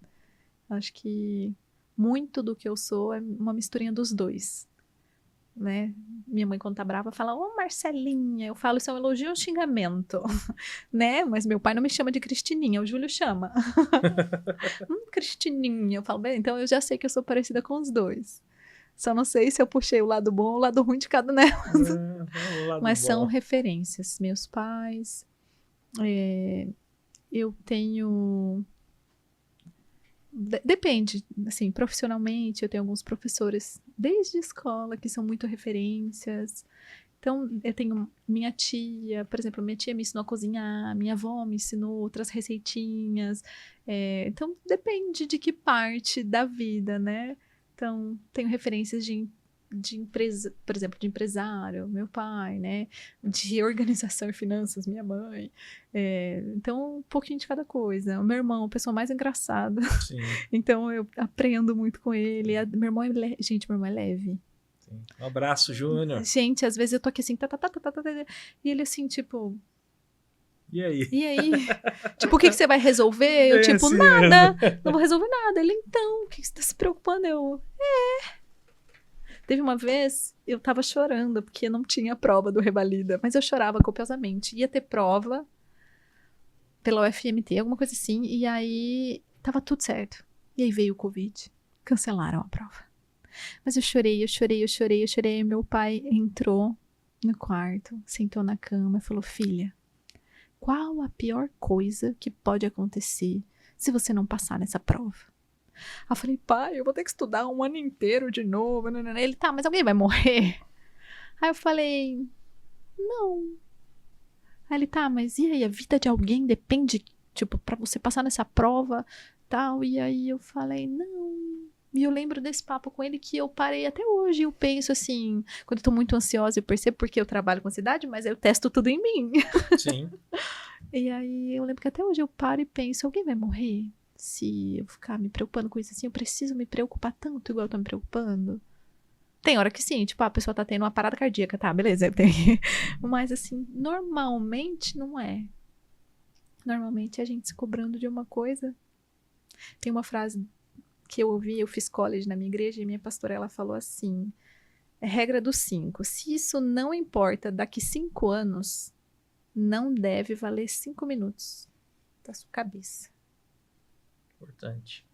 Acho que muito do que eu sou é uma misturinha dos dois, né? Minha mãe, quando tá brava, fala, ô Marcelinha. Eu falo, isso é um elogio ou um xingamento? Né? Mas meu pai não me chama de Cristininha, o Júlio chama. Cristininha. Eu falo, bem, então eu já sei que eu sou parecida com os dois. Só não sei se eu puxei o lado bom ou o lado ruim de cada nelas. Mas são referências. Meus pais. Eu tenho... Depende, assim, profissionalmente, eu tenho alguns professores desde a escola que são muito referências. Então, eu tenho minha tia, por exemplo, minha tia me ensinou a cozinhar, minha avó me ensinou outras receitinhas. Então, depende de que parte da vida, né? Então, tenho referências de empresa, por exemplo, de empresário, meu pai, né? De organização e finanças, minha mãe. Então, um pouquinho de cada coisa. O meu irmão, a pessoa mais engraçada. Sim. Então, eu aprendo muito com ele. Meu irmão Gente, meu irmão é leve. Sim. Um abraço, Júnior. Gente, às vezes eu tô aqui assim, e ele assim, tipo... E aí? E aí? Tipo, o que você vai resolver? Eu, tipo, Assim nada. Não vou resolver nada. Ele, então, o que você tá se preocupando? Eu, Teve uma vez, eu tava chorando, porque não tinha prova do Revalida, mas eu chorava copiosamente. Ia ter prova pela UFMT, alguma coisa assim, e aí tava tudo certo. E aí veio o Covid, cancelaram a prova. Mas eu chorei. E meu pai entrou no quarto, sentou na cama e falou, filha, qual a pior coisa que pode acontecer se você não passar nessa prova? Aí eu falei, pai, eu vou ter que estudar um ano inteiro de novo. Ele, tá, mas alguém vai morrer? Aí eu falei, não. Aí ele, tá, mas e aí? A vida de alguém depende, tipo, pra você passar nessa prova, tal. E aí eu falei, não. E eu lembro desse papo com ele que eu parei até hoje. Eu penso assim, quando eu tô muito ansiosa, eu percebo porque eu trabalho com ansiedade, mas eu testo tudo em mim. Sim. E aí eu lembro que até hoje eu paro e penso, alguém vai morrer? Se eu ficar me preocupando com isso assim, eu preciso me preocupar tanto igual eu tô me preocupando? Tem hora que sim, tipo, a pessoa tá tendo uma parada cardíaca, tá, beleza, tem. Mas assim, normalmente não é. Normalmente é a gente se cobrando de uma coisa. Tem uma frase que eu ouvi, eu fiz college na minha igreja e minha pastora, ela falou assim, regra dos 5, se isso não importa daqui 5 anos, não deve valer 5 minutos da sua cabeça. Importante.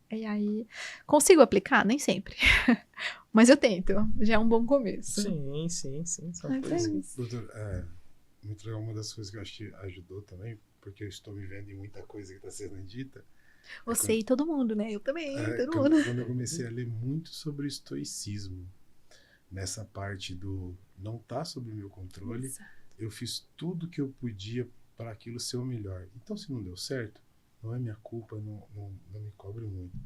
E aí, consigo aplicar? Nem sempre. Mas eu tento. Já é um bom começo. Sim. São Mas coisas é que- isso. Doutor, muito legal, uma das coisas que eu acho que ajudou também, porque eu estou me vendo em muita coisa que está sendo dita. Você e todo mundo, né? Eu também, todo mundo. Quando eu comecei a ler muito sobre o estoicismo, nessa parte do não tá sob o meu controle, eu fiz tudo que eu podia para aquilo ser o melhor. Então, se não deu certo, não é minha culpa, não me cobre muito.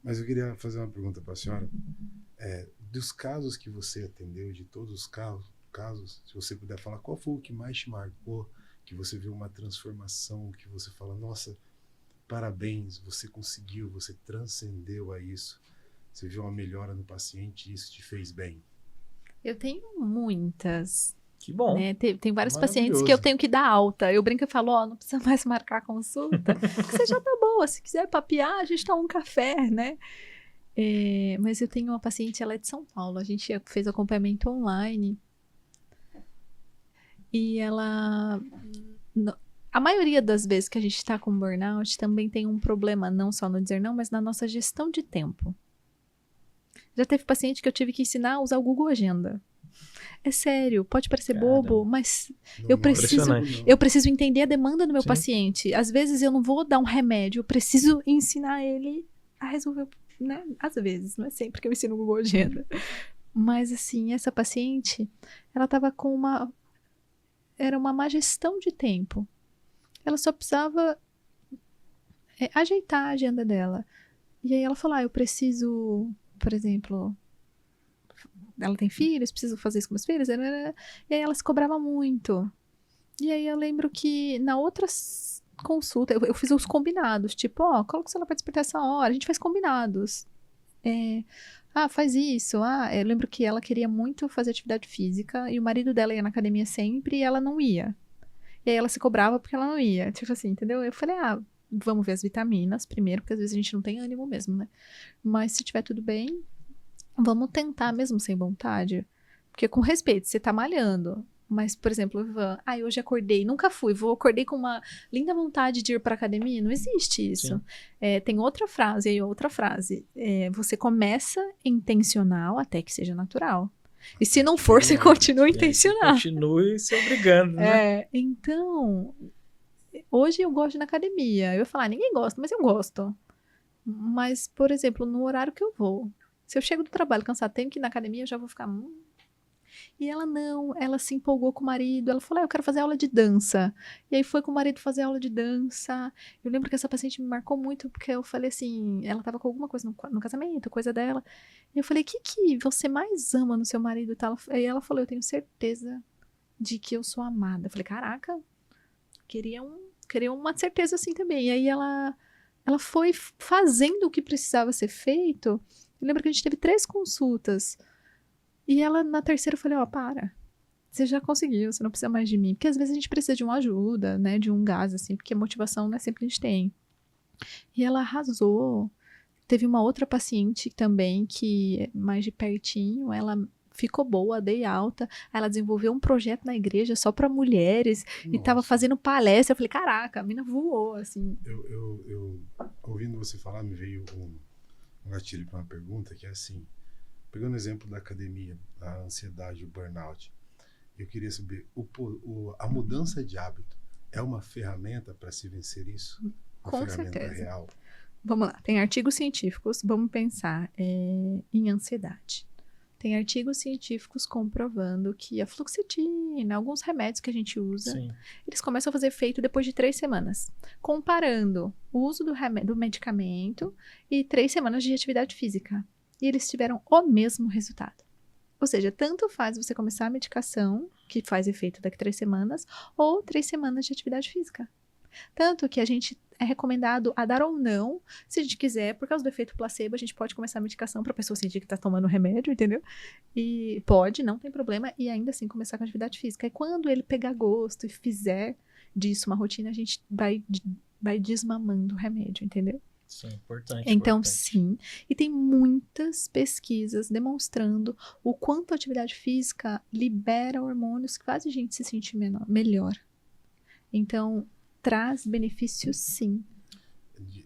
Mas eu queria fazer uma pergunta para a senhora. Dos casos que você atendeu, de todos os casos, se você puder falar, qual foi o que mais te marcou, que você viu uma transformação, que você fala, nossa, parabéns, você conseguiu, você transcendeu a isso, você viu uma melhora no paciente e isso te fez bem? Eu tenho muitas. Que bom. Né? Tem vários Maravilhoso. pacientes que eu tenho que dar alta. Eu brinco e falo, ó, não precisa mais marcar consulta, porque você já tá boa. Se quiser papear, a gente toma um café, né? Mas eu tenho uma paciente, ela é de São Paulo. A gente fez acompanhamento online. E ela... A maioria das vezes que a gente tá com burnout também tem um problema, não só no dizer não, mas na nossa gestão de tempo. Já teve paciente que eu tive que ensinar a usar o Google Agenda. É sério, pode parecer bobo, mas eu preciso entender a demanda do meu Sim. paciente. Às vezes eu não vou dar um remédio, eu preciso ensinar ele a resolver, né? Às vezes, não é sempre que eu ensino o Google Agenda. Mas assim, essa paciente, ela tava com era uma má gestão de tempo. Ela só precisava ajeitar a agenda dela. E aí ela falou, eu preciso, por exemplo... Ela tem filhos, preciso fazer isso com meus filhos. E aí ela se cobrava muito. E aí eu lembro que na outra consulta, eu fiz os combinados. Tipo, ó, coloca o celular pra despertar essa hora. A gente faz combinados. Faz isso. Eu lembro que ela queria muito fazer atividade física e o marido dela ia na academia sempre e ela não ia. E aí ela se cobrava porque ela não ia. Tipo assim, entendeu? Eu falei, vamos ver as vitaminas primeiro, porque às vezes a gente não tem ânimo mesmo, né? Mas se tiver tudo bem, vamos tentar mesmo sem vontade. Porque com respeito, você tá malhando. Mas, por exemplo, Ivan, hoje acordei, nunca fui, acordei com uma linda vontade de ir pra academia. Não existe isso. Tem outra frase, você começa intencional até que seja natural. E se não for, você continua intencional. Continue se obrigando, né? Então, hoje eu gosto de ir na academia. Eu ia falar, ninguém gosta, mas eu gosto. Mas, por exemplo, no horário que eu vou, se eu chego do trabalho cansada, tenho que ir na academia, eu já vou ficar... E ela se empolgou com o marido, ela falou, eu quero fazer aula de dança. E aí foi com o marido fazer aula de dança. Eu lembro que essa paciente me marcou muito, porque eu falei assim, ela tava com alguma coisa no casamento, coisa dela. E eu falei, o que você mais ama no seu marido? E ela falou, eu tenho certeza de que eu sou amada. Eu falei, caraca, queria uma certeza assim também. E aí ela foi fazendo o que precisava ser feito. Eu lembro que a gente teve 3 consultas. E ela, na terceira, eu falei, para, você já conseguiu, você não precisa mais de mim. Porque às vezes a gente precisa de uma ajuda, né, de um gás, assim, porque a motivação não é sempre a gente tem. E ela arrasou. Teve uma outra paciente também, que mais de pertinho, ela ficou boa, dei alta. Ela desenvolveu um projeto na igreja só para mulheres. Nossa. E tava fazendo palestra. Eu falei, caraca, a mina voou, assim. Eu ouvindo você falar, me veio um gatilho para uma pergunta que é assim, pegando o exemplo da academia, a ansiedade, o burnout, eu queria saber, a mudança de hábito é uma ferramenta para se vencer isso? Uma Com ferramenta certeza. real? Vamos lá, tem artigos científicos, vamos pensar em ansiedade. Tem artigos científicos comprovando que a fluoxetina, alguns remédios que a gente usa, Sim. eles começam a fazer efeito depois de 3 semanas. Comparando o uso do medicamento e 3 semanas de atividade física. E eles tiveram o mesmo resultado. Ou seja, tanto faz você começar a medicação, que faz efeito daqui a 3 semanas, ou 3 semanas de atividade física. Tanto que a gente é recomendado a dar ou não, se a gente quiser, por causa do efeito placebo, a gente pode começar a medicação para a pessoa sentir que está tomando remédio, entendeu? E pode, não tem problema, e ainda assim começar com atividade física. E quando ele pegar gosto e fizer disso uma rotina, a gente vai desmamando o remédio, entendeu? Sim, importante. Então, importante. sim. E tem muitas pesquisas demonstrando o quanto a atividade física libera hormônios que fazem a gente se sentir melhor. Então, traz benefícios, sim.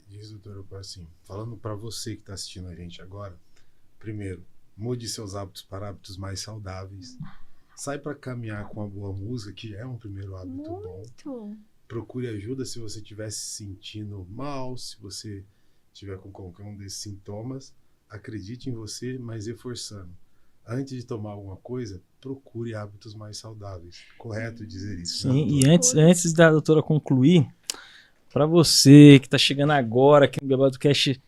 Diz, doutora, assim, falando para você que está assistindo a gente agora, primeiro, mude seus hábitos para hábitos mais saudáveis. Sai para caminhar com uma boa música, que é um primeiro hábito bom. Muito. Procure ajuda se você estiver se sentindo mal, se você estiver com qualquer um desses sintomas. Acredite em você, mas reforçando. Antes de tomar alguma coisa, procure hábitos mais saudáveis. Correto dizer isso? Sim, né, e antes da doutora concluir, para você que está chegando agora aqui no Bebado Cast,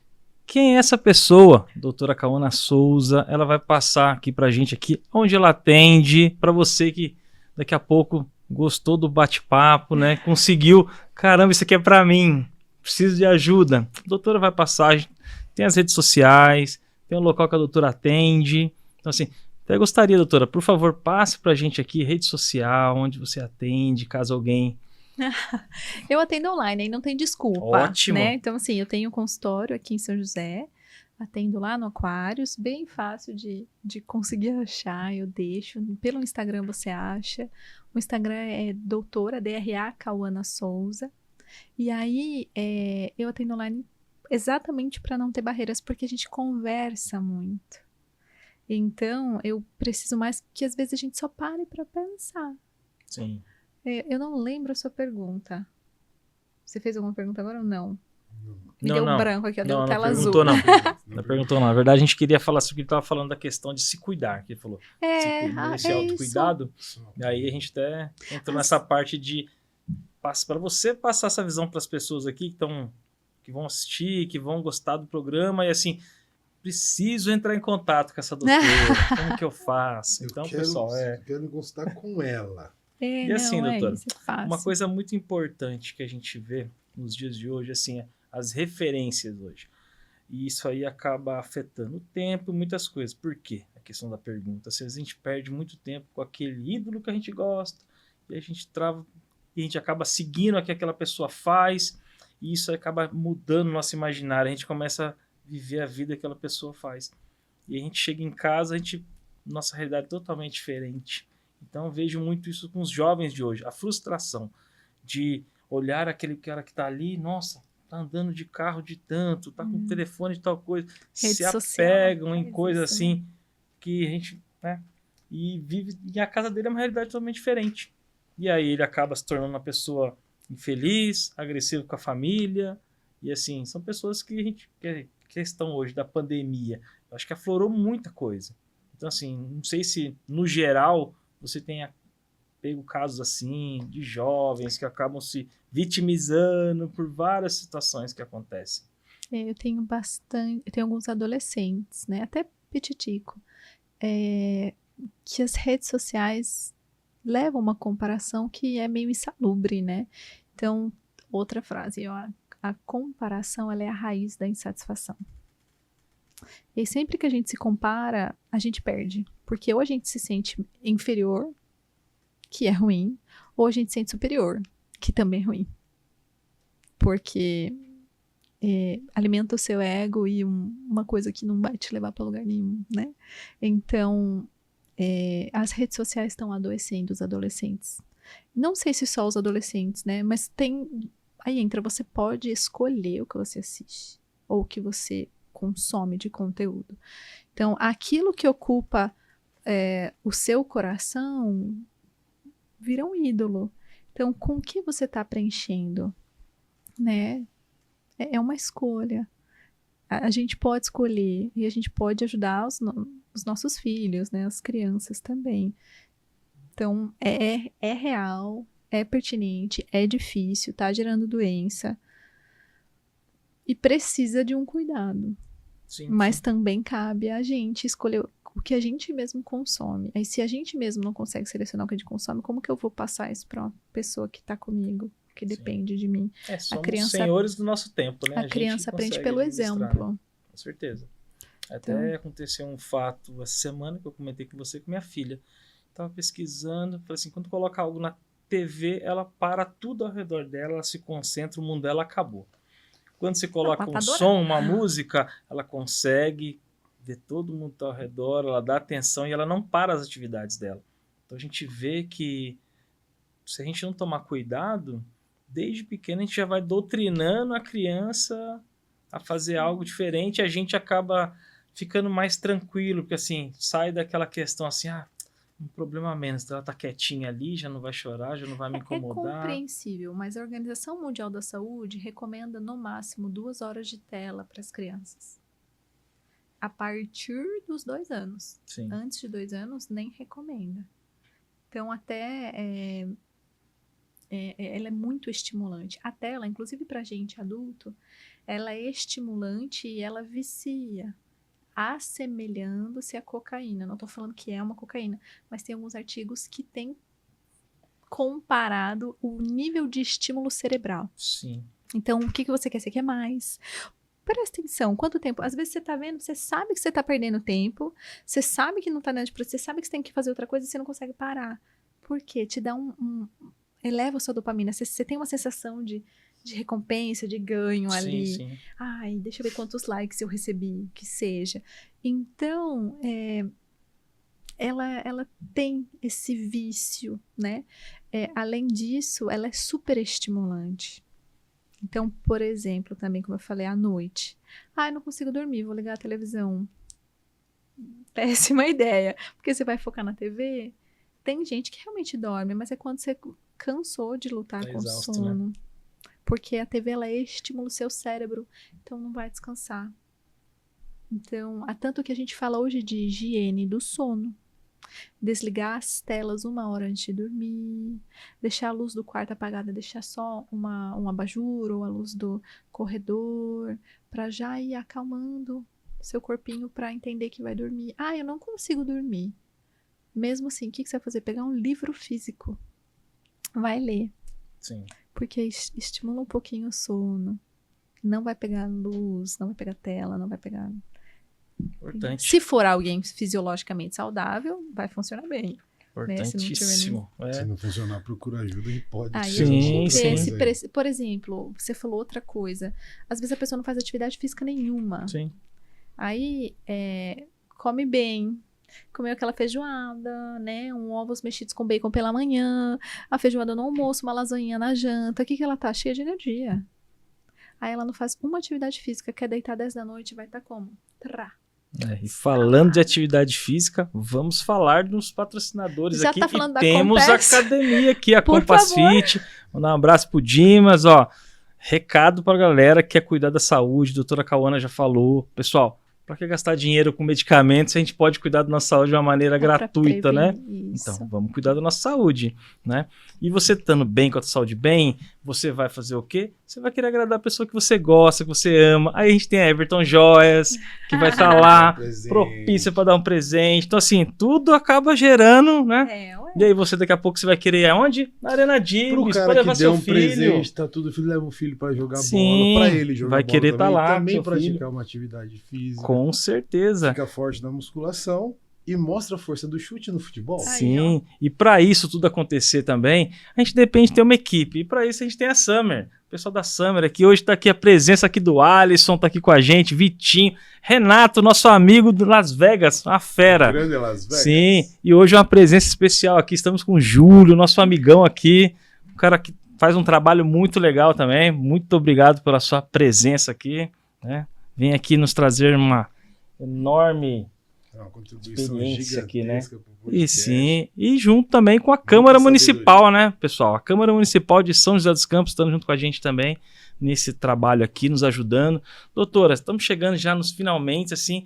quem é essa pessoa? Doutora Cauana Souza, ela vai passar aqui pra gente aqui, onde ela atende, para você que daqui a pouco gostou do bate-papo, né? Conseguiu, caramba, isso aqui é para mim, preciso de ajuda. A doutora vai passar, tem as redes sociais, tem o local que a doutora atende. Então, assim, até gostaria, doutora, por favor, passe pra gente aqui, rede social, onde você atende, caso alguém... Eu atendo online, aí não tem desculpa. Ótimo. Né? Então, assim, eu tenho um consultório aqui em São José, atendo lá no Aquários, bem fácil de conseguir achar, eu deixo. Pelo Instagram você acha. O Instagram é doutora, DRA Cauana Souza. E aí, eu atendo online exatamente para não ter barreiras, porque a gente conversa muito. Então, eu preciso mais que às vezes a gente só pare para pensar. Sim. Eu não lembro a sua pergunta. Você fez alguma pergunta agora ou não? Me Não, deu não. um branco aqui, deu Não, tela não azul. perguntou, não. Não perguntou, não. Na verdade, a gente queria falar sobre o que ele estava falando da questão de se cuidar, que ele falou. Esse autocuidado. E aí a gente até entrou nessa parte de para você passar essa visão para as pessoas aqui que vão assistir, que vão gostar do programa, e assim, preciso entrar em contato com essa doutora. Como que eu faço? Então, pessoal, quero consultar com ela. É, E assim, não, doutora, isso é fácil. uma coisa muito importante que a gente vê nos dias de hoje, assim, é as referências hoje. E isso aí acaba afetando o tempo e muitas coisas. Por quê? A questão da pergunta. Às vezes a gente perde muito tempo com aquele ídolo que a gente gosta, e a gente trava, e a gente acaba seguindo o que aquela pessoa faz, e isso acaba mudando o nosso imaginário. A gente começa a viver a vida que aquela pessoa faz. E a gente chega em casa, nossa realidade é totalmente diferente. Então eu vejo muito isso com os jovens de hoje. A frustração de olhar aquele cara que está ali, nossa, tá andando de carro de tanto, tá com telefone de tal coisa, Rede se social apegam em faz coisas isso, né? assim que a gente, né, e vive, e a casa dele é uma realidade totalmente diferente. E aí ele acaba se tornando uma pessoa infeliz, agressivo com a família, e assim, são pessoas que a gente, questão hoje da pandemia, eu acho que aflorou muita coisa. Então assim, não sei se no geral você tenha pego casos assim de jovens que acabam se vitimizando por várias situações que acontecem. Eu tenho bastante, eu tenho alguns adolescentes, né? Até petitico, que as redes sociais levam uma comparação que é meio insalubre, né? Então, outra frase, ó, a comparação ela é a raiz da insatisfação. E aí, sempre que a gente se compara, a gente perde. Porque ou a gente se sente inferior, que é ruim, ou a gente se sente superior, que também é ruim. Porque alimenta o seu ego e uma coisa que não vai te levar para lugar nenhum, né? Então, as redes sociais estão adoecendo os adolescentes. Não sei se só os adolescentes, né? Mas aí entra, você pode escolher o que você assiste ou o que você consome de conteúdo. Então, aquilo que ocupa o seu coração vira um ídolo. Então, com o que você está preenchendo, né? É uma escolha. A gente pode escolher e a gente pode ajudar os nossos filhos, né? As crianças também. Então, é real, é pertinente, é difícil, tá gerando doença e precisa de um cuidado. Sim, Mas sim. também cabe a gente escolher o que a gente mesmo consome. Aí, se a gente mesmo não consegue selecionar o que a gente consome, como que eu vou passar isso para uma pessoa que tá comigo, que depende de mim? Somos senhores do nosso tempo, né? A criança aprende consegue pelo administrar, exemplo. né? Com certeza. Até Então, aconteceu um fato essa semana que eu comentei com você com minha filha. Tava pesquisando, falei assim, quando coloca algo na TV, ela para tudo ao redor dela, ela se concentra, o mundo dela acabou. Quando você coloca um som, uma música, ela consegue ver todo mundo ao redor, ela dá atenção e ela não para as atividades dela. Então a gente vê que se a gente não tomar cuidado, desde pequeno a gente já vai doutrinando a criança a fazer algo diferente, a gente acaba ficando mais tranquilo, porque assim, sai daquela questão assim, um problema a menos, ela tá quietinha ali, já não vai chorar, já não vai me é incomodar. compreensível, mas a Organização Mundial da Saúde recomenda no máximo 2 horas de tela para as crianças. A partir dos 2 anos. Sim. Antes de 2 anos, nem recomenda. Então, até ela é muito estimulante. A tela, inclusive para gente adulto, ela é estimulante e ela vicia, assemelhando-se à cocaína. Não estou falando que é uma cocaína, mas tem alguns artigos que têm comparado o nível de estímulo cerebral. Sim. Então, o que você quer? Você quer mais? Presta atenção, quanto tempo? Às vezes você tá vendo, você sabe que você tá perdendo tempo, você sabe que não tá dando pra você, sabe que você tem que fazer outra coisa e você não consegue parar. Por quê? Te dá eleva a sua dopamina, você tem uma sensação de recompensa, de ganho ali. Sim. Ai, deixa eu ver quantos likes eu recebi, que seja. Então, ela tem esse vício, né? Além disso, ela é super estimulante. Então, por exemplo, também, como eu falei, à noite. Eu não consigo dormir, vou ligar a televisão. Péssima ideia, porque você vai focar na TV. Tem gente que realmente dorme, mas é quando você cansou de lutar com o sono. Né? Porque a TV, ela estimula o seu cérebro, então não vai descansar. Então, há tanto que a gente fala hoje de higiene do sono. Desligar as telas 1 hora antes de dormir, deixar a luz do quarto apagada, deixar só um abajur ou a luz do corredor, para já ir acalmando seu corpinho para entender que vai dormir. Eu não consigo dormir. Mesmo assim, o que você vai fazer? Pegar um livro físico vai ler. Sim. Porque estimula um pouquinho o sono. Não vai pegar luz, não vai pegar tela, não vai pegar... Importante. Se for alguém fisiologicamente saudável, vai funcionar bem. Importantíssimo. Se não funcionar, procura ajuda e pode. Aí Sim, a gente vê sim. se, por exemplo, você falou outra coisa. Às vezes a pessoa não faz atividade física nenhuma. Sim. Aí come bem, comeu aquela feijoada, né? Ovos mexidos com bacon pela manhã, a feijoada no almoço, uma lasanha na janta. O que ela tá? Cheia de energia. Aí ela não faz uma atividade física, quer deitar 10 da noite, vai estar como? E falando de atividade física, vamos falar dos patrocinadores Já aqui. tá falando e da temos a Compass? academia aqui, a Por Compass favor. Fit. Mandar um abraço pro Dimas, ó. Recado pra galera que quer cuidar da saúde, a doutora Cauana já falou. Pessoal, pra que gastar dinheiro com medicamentos se a gente pode cuidar da nossa saúde de uma maneira gratuita, né? Isso. Então, vamos cuidar da nossa saúde, né? E você estando bem, com a tua saúde bem, você vai fazer o quê? Você vai querer agradar a pessoa que você gosta, que você ama. Aí a gente tem a Everton Joias, que vai estar lá, Presente. propícia para dar um presente. Então, assim, tudo acaba gerando, né? Ué. E aí você, daqui a pouco, você vai querer ir aonde? Na Arena Pro Dimes, cara para levar que seu deu um filho. presente, tá tudo, filho leva o filho pra jogar Sim, bola, pra ele jogar vai bola querer também, tá lá com também seu praticar filho. uma atividade física, Com certeza. fica forte na musculação e mostra a força do chute no futebol. Aí, Sim, e para isso tudo acontecer também, a gente depende de ter uma equipe. E para isso a gente tem a Summer. O pessoal da Summer aqui, hoje tá aqui a presença aqui do Alisson, tá aqui com a gente, Vitinho, Renato, nosso amigo do Las Vegas, uma fera. Grande Las Vegas. Sim, e hoje uma presença especial aqui, estamos com o Júlio, nosso amigão aqui, um cara que faz um trabalho muito legal também. Muito obrigado pela sua presença aqui, né? Vem aqui nos trazer uma enorme É uma contribuição experiência aqui, né? gigantesca pro e podcast. sim, e junto também com a Câmara sabedoria. Municipal, né, pessoal? A Câmara Municipal de São José dos Campos estando junto com a gente também nesse trabalho aqui, nos ajudando. Doutora, estamos chegando já nos finalmente, assim,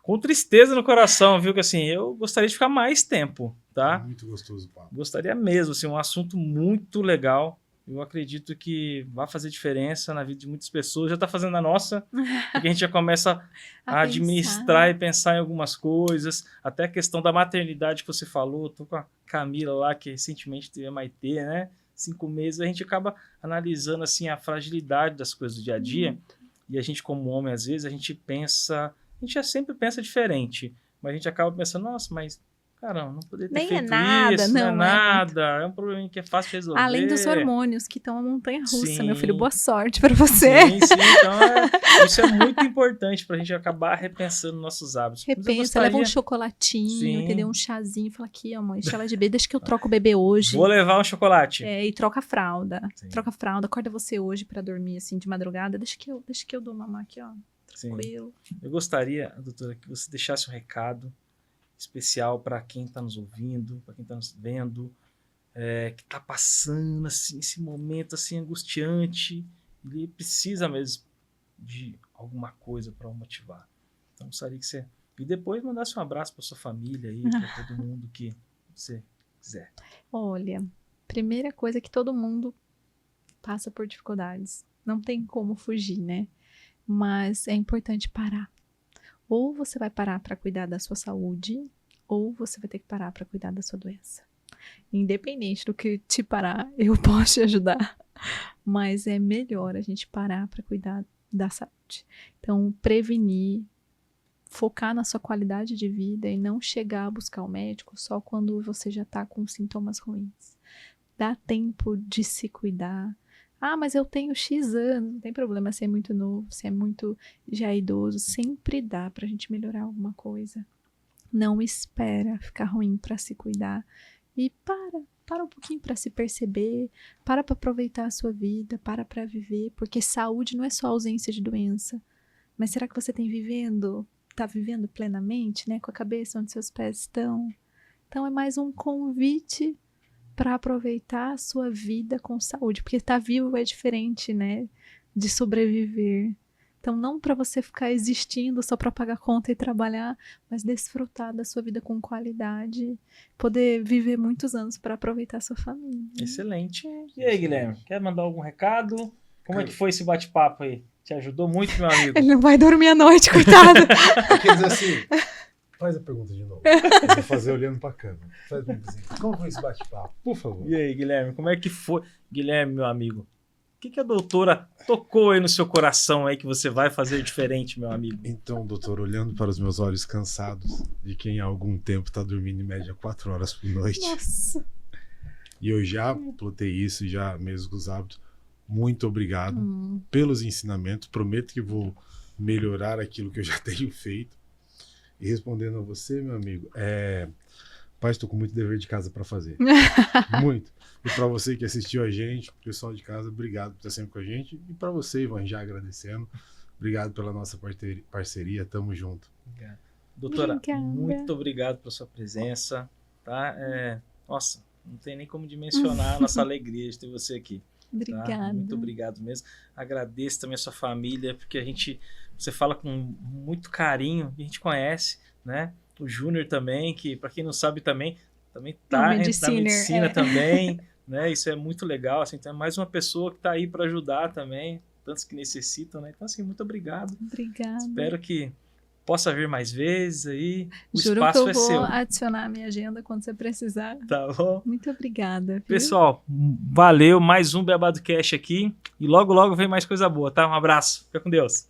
com tristeza no coração, viu? Que assim, eu gostaria de ficar mais tempo, tá? Muito gostoso o papo. Gostaria mesmo, assim, um assunto muito legal. Eu acredito que vai fazer diferença na vida de muitas pessoas. Já está fazendo a nossa, porque a gente já começa a administrar e pensar em algumas coisas. Até a questão da maternidade que você falou. Estou com a Camila lá, que recentemente teve a Maitê, né? 5 meses. A gente acaba analisando assim, a fragilidade das coisas do dia a dia. E a gente, como homem, às vezes, a gente já sempre pensa diferente. Mas a gente acaba pensando, nossa, mas... Caramba, não poderia ter Nem é feito nada, isso, não é é nada. É um problema que é fácil de resolver. Além dos hormônios, que estão a montanha-russa, Sim. meu filho. Boa sorte pra você. Sim, então isso é muito importante pra gente acabar repensando nossos hábitos. Mas eu Repensa, leva um gostaria- chocolatinho, Sim. entendeu? Um chazinho. Fala aqui, ó, mãe, chá de bebê, deixa que eu troco o bebê hoje. Vou levar um chocolate. E troca a fralda. Sim. Troca a fralda, acorda você hoje pra dormir, assim, de madrugada. Deixa que eu dou mamar aqui, ó. Sim. Tranquilo. Eu gostaria, doutora, que você deixasse um recado especial para quem está nos ouvindo, para quem está nos vendo, que está passando assim, esse momento assim, angustiante. Ele precisa mesmo de alguma coisa para o motivar. Então, gostaria que você... E depois mandasse um abraço para sua família aí, para todo mundo que você quiser. Olha, primeira coisa é que todo mundo passa por dificuldades. Não tem como fugir, né? Mas é importante parar. Ou você vai parar para cuidar da sua saúde, ou você vai ter que parar para cuidar da sua doença. Independente do que te parar, eu posso te ajudar. Mas é melhor a gente parar para cuidar da saúde. Então, prevenir, focar na sua qualidade de vida e não chegar a buscar o médico só quando você já está com sintomas ruins. Dá tempo de se cuidar. Ah, mas eu tenho X anos, não tem problema se é muito novo, se é muito já idoso, sempre dá pra gente melhorar alguma coisa. Não espera ficar ruim pra se cuidar e para um pouquinho pra se perceber, para aproveitar a sua vida, para viver, porque saúde não é só ausência de doença. Mas será que você tá vivendo plenamente, né, com a cabeça onde seus pés estão? Então é mais um convite para aproveitar a sua vida com saúde, porque estar vivo é diferente, né, de sobreviver. Então, não para você ficar existindo só para pagar conta e trabalhar, mas desfrutar da sua vida com qualidade, poder viver muitos anos para aproveitar a sua família. Excelente. E aí, Guilherme, quer mandar algum recado? Como é que foi esse bate-papo aí? Te ajudou muito, meu amigo? Ele não vai dormir à noite, coitado. Quer dizer assim, Faz a pergunta de novo. Eu vou fazer olhando pra câmera. Faz a pergunta assim. Como foi esse bate-papo? Por favor. E aí, Guilherme, como é que foi? Guilherme, meu amigo, o que a doutora tocou aí no seu coração aí que você vai fazer diferente, meu amigo? Então, doutor, olhando para os meus olhos cansados, de quem há algum tempo está dormindo em média 4 horas por noite, Nossa. e eu já plotei isso, já mesmo com os hábitos, muito obrigado pelos ensinamentos, prometo que vou melhorar aquilo que eu já tenho feito. E respondendo a você, meu amigo, pai, estou com muito dever de casa para fazer. Muito. E para você que assistiu a gente, pessoal de casa, obrigado por estar sempre com a gente. E para você, Ivan, já agradecendo. Obrigado pela nossa parceria. Tamo junto. Obrigado. Doutora, Obrigada. muito obrigado pela sua presença. Tá? Nossa, não tem nem como dimensionar a nossa alegria de ter você aqui. Obrigada. Tá? Muito obrigado mesmo. Agradeço também a sua família, porque você fala com muito carinho, a gente conhece, né? O Júnior também, que para quem não sabe também tá na medicina também, né? Isso é muito legal, assim, então é mais uma pessoa que tá aí para ajudar também, tantos que necessitam, né? Então assim, muito obrigado. Obrigada. Espero que possa vir mais vezes aí. O Juro espaço que eu vou seu. adicionar a minha agenda quando você precisar. Tá bom? Muito obrigada. Viu? Pessoal, valeu, mais um Beabado Cash aqui e logo vem mais coisa boa, tá? Um abraço. Fica com Deus.